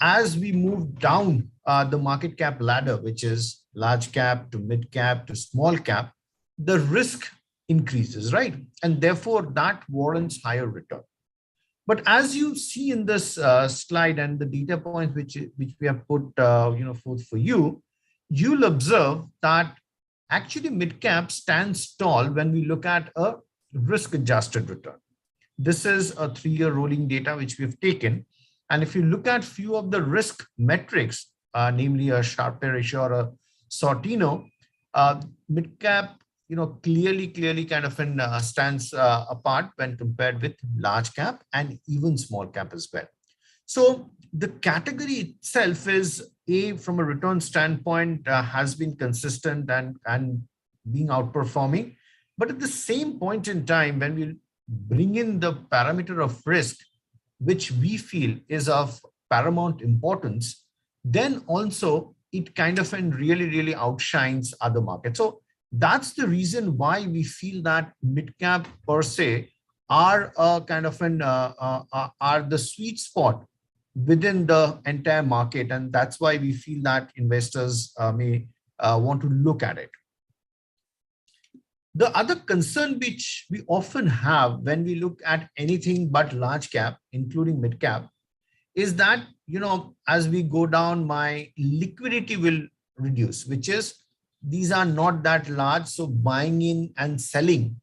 as we move down the market cap ladder, which is large cap to mid cap to small cap, the risk increases, right? And therefore that warrants higher return. But as you see in this slide and the data points which we have put forth for you, you'll observe that actually mid cap stands tall when we look at a risk adjusted return. This is a 3-year rolling data which we have taken. And if you look at few of the risk metrics, namely a Sharpe ratio or a Sortino, mid cap clearly kind of stands apart when compared with large cap and even small cap as well. So the category itself is from a return standpoint has been consistent and being outperforming. But at the same point in time, when we bring in the parameter of risk, which we feel is of paramount importance, then also it kind of really outshines other markets. So that's the reason why we feel that mid cap per se are kind of are the sweet spot within the entire market, and that's why we feel that investors may want to look at it. The other concern which we often have when we look at anything but large cap, including mid cap, is that, as we go down, my liquidity will reduce, which is these are not that large. So buying in and selling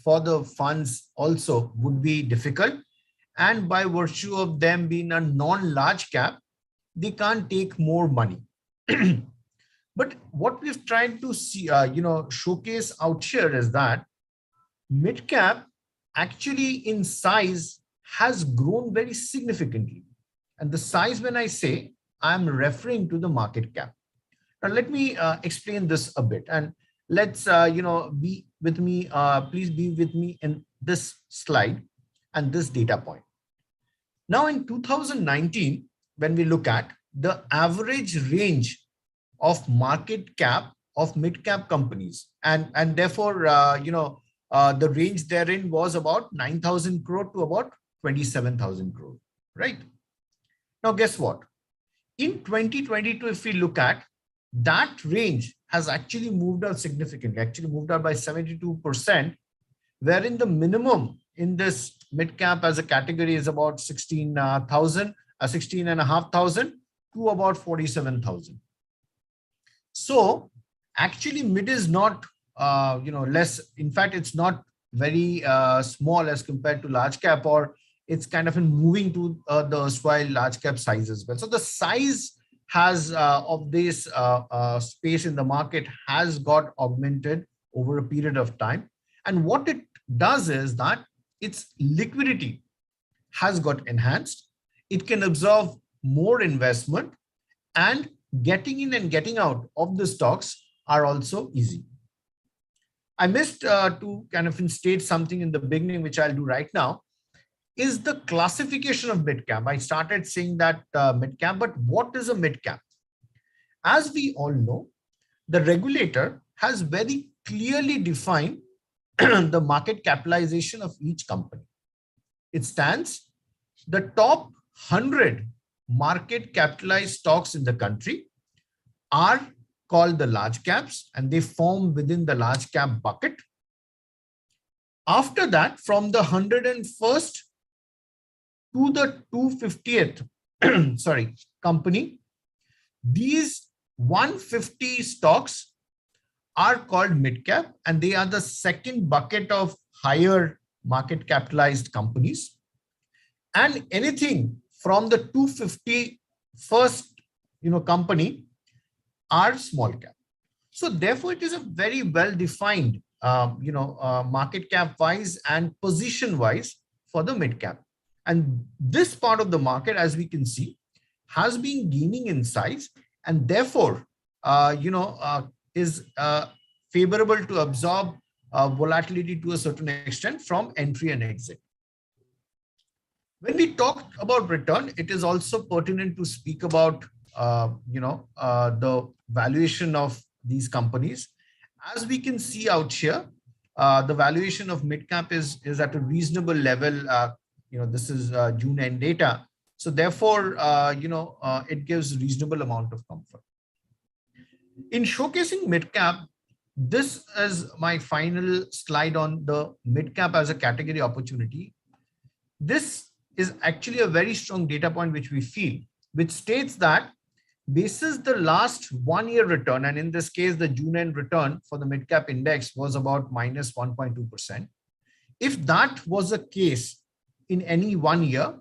for the funds also would be difficult. And by virtue of them being a non-large cap, they can't take more money. But what we've tried to see, showcase out here is that mid cap actually in size has grown very significantly. And the size, when I say, I'm referring to the market cap. Now, let me explain this a bit. And let's, be with me, please be with me in this slide and this data point. Now, in 2019, when we look at the average range of market cap of mid cap companies, and therefore, the range therein was about 9,000 crore to about 27,000 crore, right? Now, guess what? In 2022, if we look at that range has actually moved out significantly, actually moved out by 72%, wherein the minimum in this mid cap as a category is about 16,500 to about 47,000. So actually mid is not, less. In fact, it's not very small as compared to large cap, or it's kind of moving to the erstwhile large cap size as well. So the size has of this space in the market has got augmented over a period of time. And what it does is that its liquidity has got enhanced. It can absorb more investment, and getting in and getting out of the stocks are also easy. I missed to kind of state something in the beginning, which I'll do right now, is the classification of mid cap. I started saying that mid cap, but what is a mid cap? As we all know, the regulator has very clearly defined the market capitalization of each company. It stands the top 100 market capitalized stocks in the country are called the large caps, and they form within the large cap bucket. After that, from the 101st to the 250th company, these 150 stocks are called mid cap, and they are the second bucket of higher market capitalized companies. And anything from the 251st company are small cap. So therefore it is a very well defined market cap wise and position wise for the mid cap. And this part of the market, as we can see, has been gaining in size, and therefore is favorable to absorb volatility to a certain extent from entry and exit. When we talk about return, it is also pertinent to speak about the valuation of these companies. As we can see out here, the valuation of mid cap is at a reasonable level. This is June end data. So therefore, it gives reasonable amount of comfort. In showcasing mid cap, this is my final slide on the mid cap as a category opportunity. This is actually a very strong data point which we feel, which states that basis the last 1 year return, and in this case, the June end return for the mid cap index was about minus 1.2%. If that was the case in any 1 year,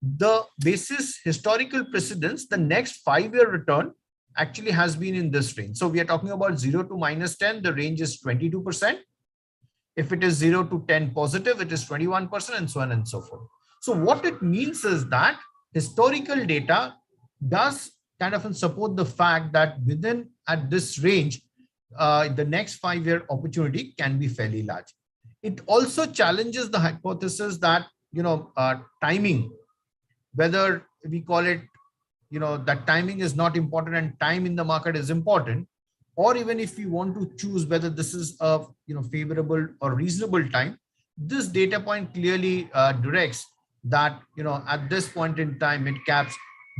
the basis historical precedence, the next 5 year return actually has been in this range. So we are talking about 0 to minus 10, the range is 22%. If it is 0 to 10 positive, it is 21%, and so on and so forth. So what it means is that historical data does kind of support the fact that within at this range, the next 5 year opportunity can be fairly large. It also challenges the hypothesis that, timing, whether we call it, that timing is not important and time in the market is important, or even if we want to choose whether this is a favorable or reasonable time, this data point clearly directs that at this point in time, mid caps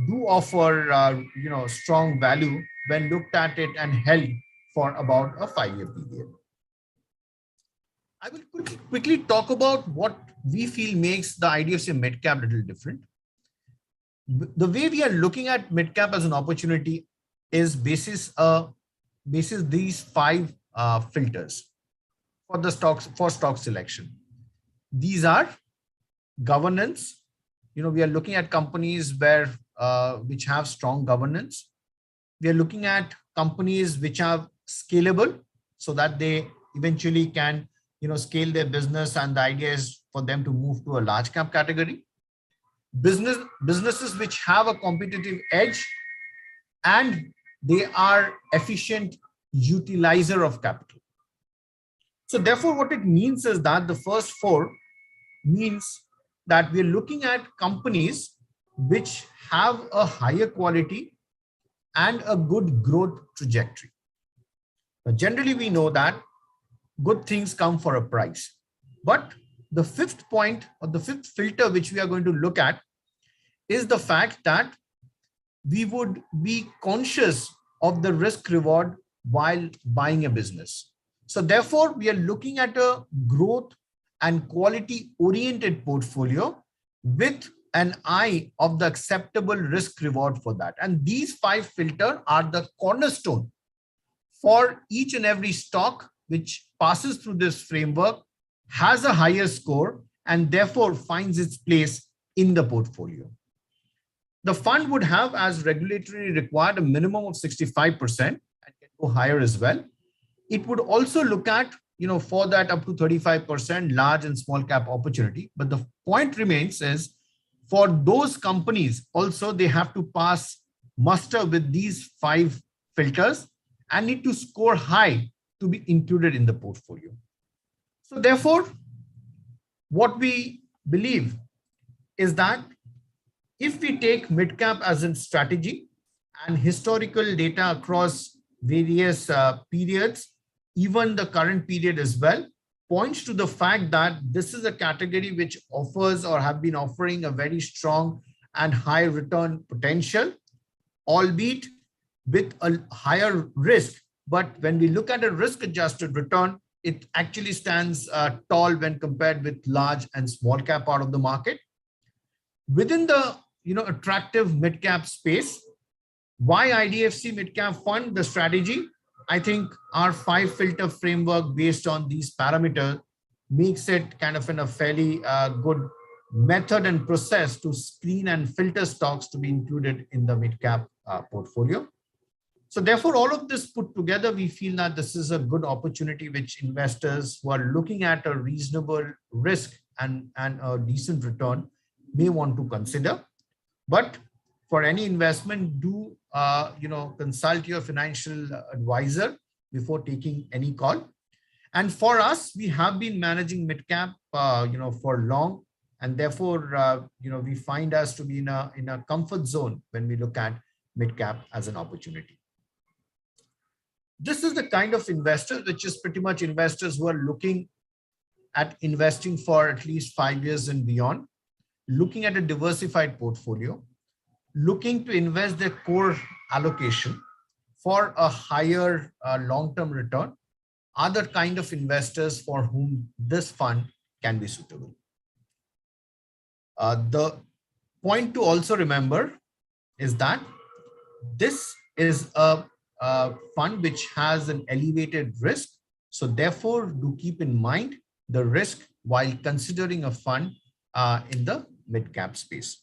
do offer strong value when looked at it and held for about a 5 year period. I will quickly talk about what we feel makes the IDFC mid cap a little different. The way we are looking at mid cap as an opportunity is basis these 5 filters for the stock selection. These are governance. We are looking at companies where which have strong governance. We are looking at companies which are scalable so that they eventually can scale their business, and the idea is for them to move to a large cap category. Businesses which have a competitive edge and they are efficient utilizer of capital. So therefore, what it means is that the first 4 means that we're looking at companies which have a higher quality and a good growth trajectory. Now, generally, we know that good things come for a price. But the 5th point, or the 5th filter which we are going to look at, is the fact that we would be conscious of the risk reward while buying a business. So therefore, we are looking at a growth and quality oriented portfolio with an eye of the acceptable risk reward for that. And these 5 filters are the cornerstone for each and every stock which passes through this framework, has a higher score, and therefore finds its place in the portfolio. The fund would have, as regulatory required, a minimum of 65% and can go higher as well. It would also look at, for that up to 35% large and small cap opportunity. But the point remains is for those companies also, they have to pass muster with these 5 filters and need to score high to be included in the portfolio. So therefore, what we believe is that if we take mid-cap as a strategy and historical data across various periods, even the current period as well, points to the fact that this is a category which offers or have been offering a very strong and high return potential, albeit with a higher risk. But when we look at a risk-adjusted return, it actually stands tall when compared with large and small cap part of the market. Within the attractive mid-cap space, why IDFC mid-cap fund? The strategy, I think our 5 filter framework based on these parameters makes it kind of in a fairly good method and process to screen and filter stocks to be included in the mid-cap portfolio. So therefore, all of this put together, we feel that this is a good opportunity which investors who are looking at a reasonable risk and a decent return may want to consider. But for any investment, do consult your financial advisor before taking any call. And for us, we have been managing mid-cap for long, and therefore we find us to be in a comfort zone when we look at mid-cap as an opportunity. This is the kind of investors, which is pretty much investors who are looking at investing for at least 5 years and beyond, looking at a diversified portfolio, looking to invest their core allocation for a higher long-term return, are the kind of investors for whom this fund can be suitable. The point to also remember is that this is a fund which has an elevated risk. So therefore, do keep in mind the risk while considering a fund in the mid-cap space.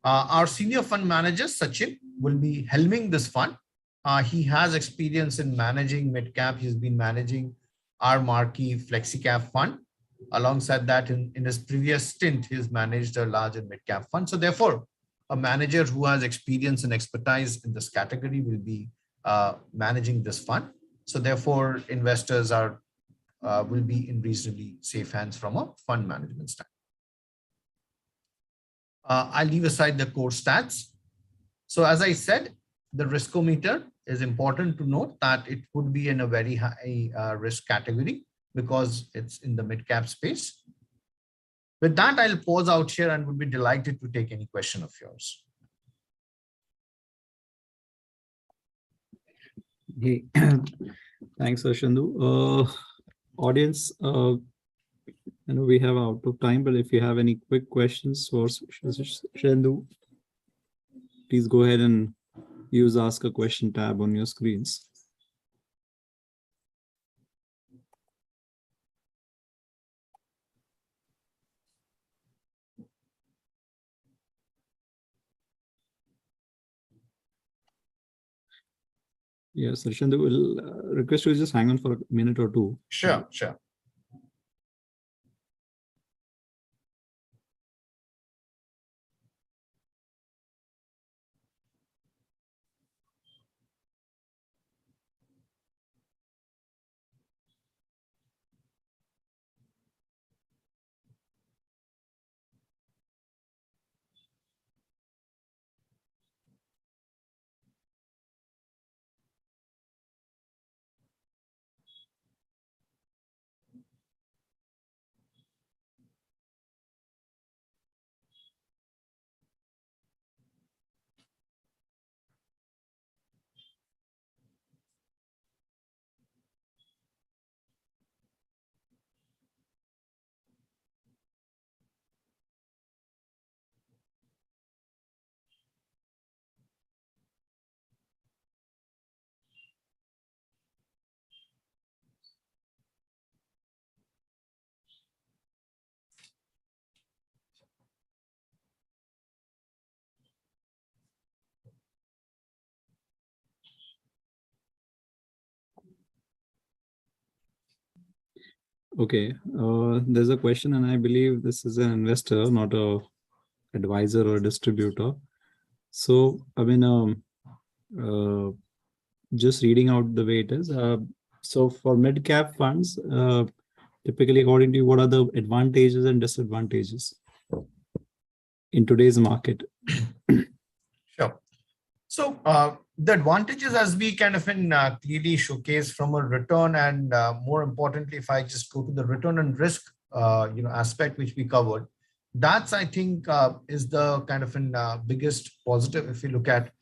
Our senior fund manager, Sachin, will be helming this fund. He has experience in managing mid-cap. He's been managing our marquee FlexiCap fund. Alongside that, in his previous stint, he's managed a large and mid-cap fund. So therefore, a manager who has experience and expertise in this category will be managing this fund. So therefore, investors will be in reasonably safe hands from a fund management standpoint. I'll leave aside the core stats. So as I said, the riskometer is important to note that it would be in a very high risk category because it's in the mid-cap space. With that, I'll pause out here and would be delighted to take any question of yours. Hey, thanks, Shandu. audience, I know we have out of time, but if you have any quick questions for Shendu, please go ahead and use Ask a Question tab on your screens. Yes, Shendu will request you to just hang on for a minute or two. Sure, sure. Okay, there's a question, and I believe this is an investor, not a advisor or distributor. So, I mean, just reading out the way it is. So for mid-cap funds, typically according to you, what are the advantages and disadvantages in today's market? Sure. So the advantages, as we kind of clearly showcase from a return, and more importantly, if I just go to the return and risk aspect which we covered, that's, I think, is the kind of biggest positive if you look at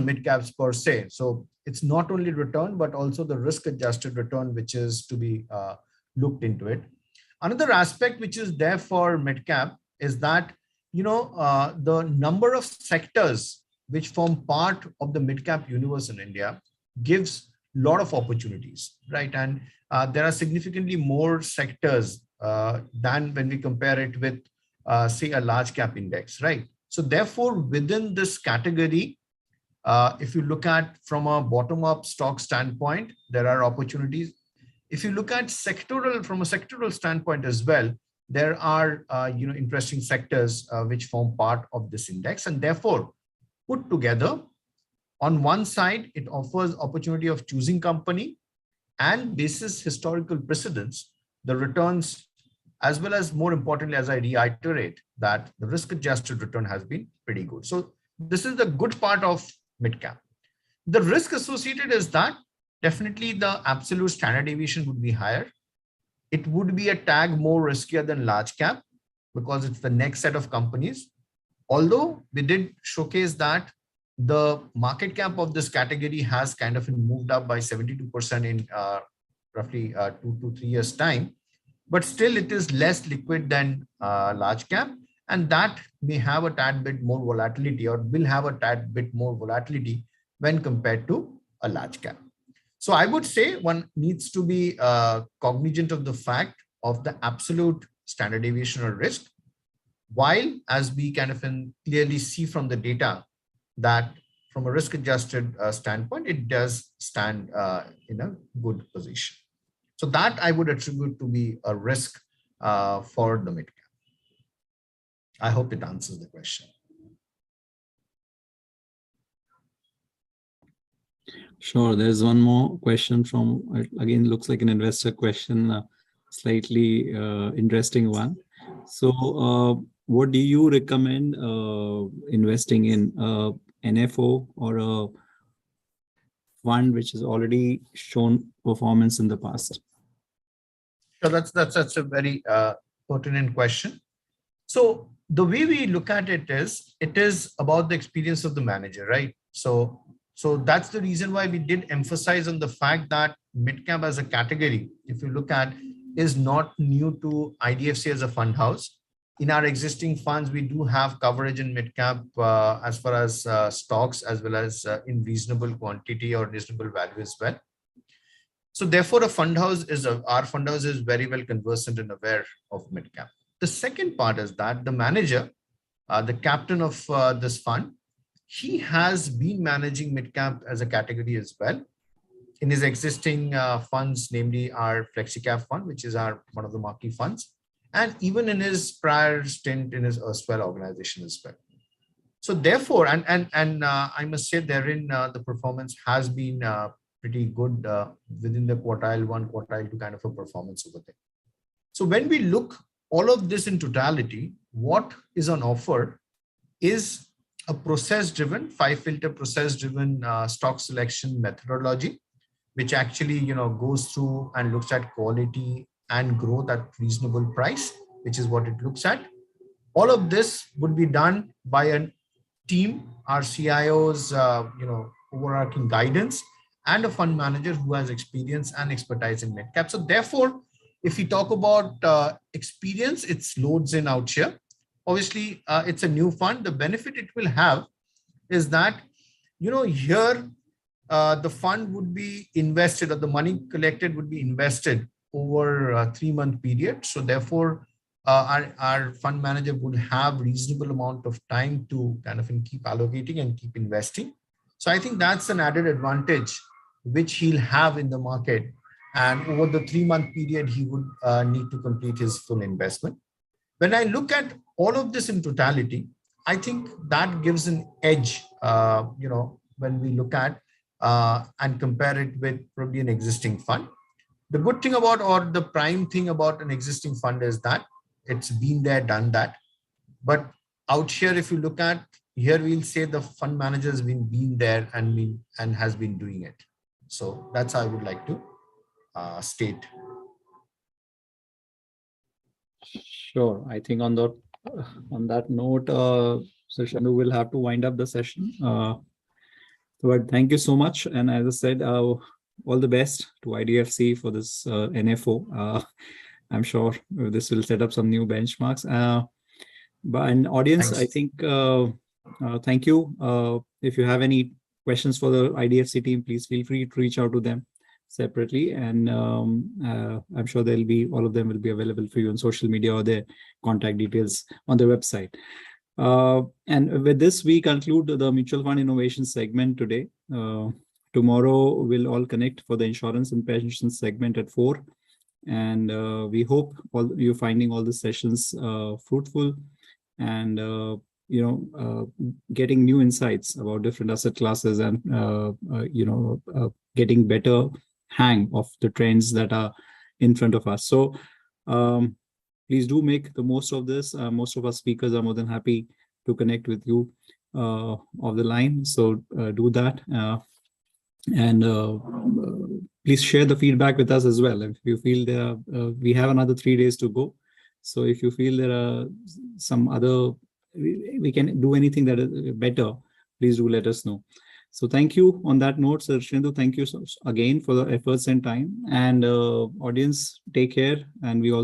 mid caps per se. So it's not only return, but also the risk adjusted return, which is to be looked into it. Another aspect which is there for mid cap is that, the number of sectors which form part of the mid cap universe in India gives a lot of opportunities, right? And there are significantly more sectors than when we compare it with, say, a large cap index, right? So therefore, within this category, if you look at from a bottom-up stock standpoint, there are opportunities. If you look at sectoral, from a sectoral standpoint as well, there are interesting sectors which form part of this index, and therefore put together, on one side, it offers opportunity of choosing company, and basis historical precedents, the returns, as well as more importantly, as I reiterate, that the risk-adjusted return has been pretty good. So this is the good part of mid-cap. The risk associated is that definitely the absolute standard deviation would be higher. It would be a tag more riskier than large cap because it's the next set of companies. Although we did showcase that the market cap of this category has kind of moved up by 72% in roughly 2 to 3 years time, but still it is less liquid than large cap, and that may have a tad bit more volatility, or will have a tad bit more volatility when compared to a large cap. So I would say one needs to be cognizant of the fact of the absolute standard deviation or risk, while as we kind of clearly see from the data that from a risk adjusted standpoint, it does stand in a good position. So that I would attribute to be a risk for the mid cap. I hope it answers the question. Sure. There's one more question from, again, looks like an investor question, slightly interesting one. So what do you recommend investing in, NFO or a fund which has already shown performance in the past? So that's a very pertinent question. So the way we look at it is about the experience of the manager, right? So that's the reason why we did emphasize on the fact that mid cap as a category, if you look at, is not new to IDFC as a fund house. In our existing funds, we do have coverage in mid cap as far as stocks, as well as in reasonable quantity or reasonable value as well. So therefore, our fund house is very well conversant and aware of mid cap. The second part is that the manager, the captain of this fund, he has been managing mid cap as a category as well in his existing funds, namely our FlexiCap fund, which is one of the marquee funds, and even in his prior stint in his erstwhile organization as well. So therefore, I must say therein the performance has been pretty good within the quartile 1, quartile 2 kind of a performance over there. So when we look all of this in totality, what is on offer is a process-driven, 5-filter process-driven stock selection methodology, which actually goes through and looks at quality and growth at reasonable price, which is what it looks at. All of this would be done by a team, our CIO's overarching guidance, and a fund manager who has experience and expertise in mid-cap. So therefore, if we talk about experience, it's loads in out here. Obviously, it's a new fund. The benefit it will have is that, here the fund would be invested, or the money collected would be invested over a 3-month period. So therefore, our fund manager would have reasonable amount of time to kind of keep allocating and keep investing. So I think that's an added advantage which he'll have in the market. And over the 3-month period, he would need to complete his full investment. When I look at all of this in totality, I think that gives an edge, when we look at and compare it with probably an existing fund. The good thing about, or the prime thing about an existing fund is that it's been there, done that. But out here, if you look at here, we'll say the fund manager has been there and has been doing it. So that's how I would like to state. Sure. I think on that note, so Shanu will have to wind up the session. But thank you so much. And as I said, all the best to IDFC for this NFO. I'm sure this will set up some new benchmarks. But an audience, thanks. I think, thank you. If you have any questions for the IDFC team, please feel free to reach out to them separately. And I'm sure all of them will be available for you on social media or their contact details on their website. And with this, we conclude the mutual fund innovation segment today. Tomorrow, we'll all connect for the insurance and pension segment at 4. And we hope you're finding all the sessions fruitful and getting new insights about different asset classes and getting better hang of the trends that are in front of us. So please do make the most of this. Most of our speakers are more than happy to connect with you off the line. So do that. And please share the feedback with us as well. If you feel we have another 3 days to go. So if you feel there are some other, we can do anything that is better, please do let us know. So thank you on that note, Sir Shrindu. Thank you again for the efforts and time. And audience, take care. And we all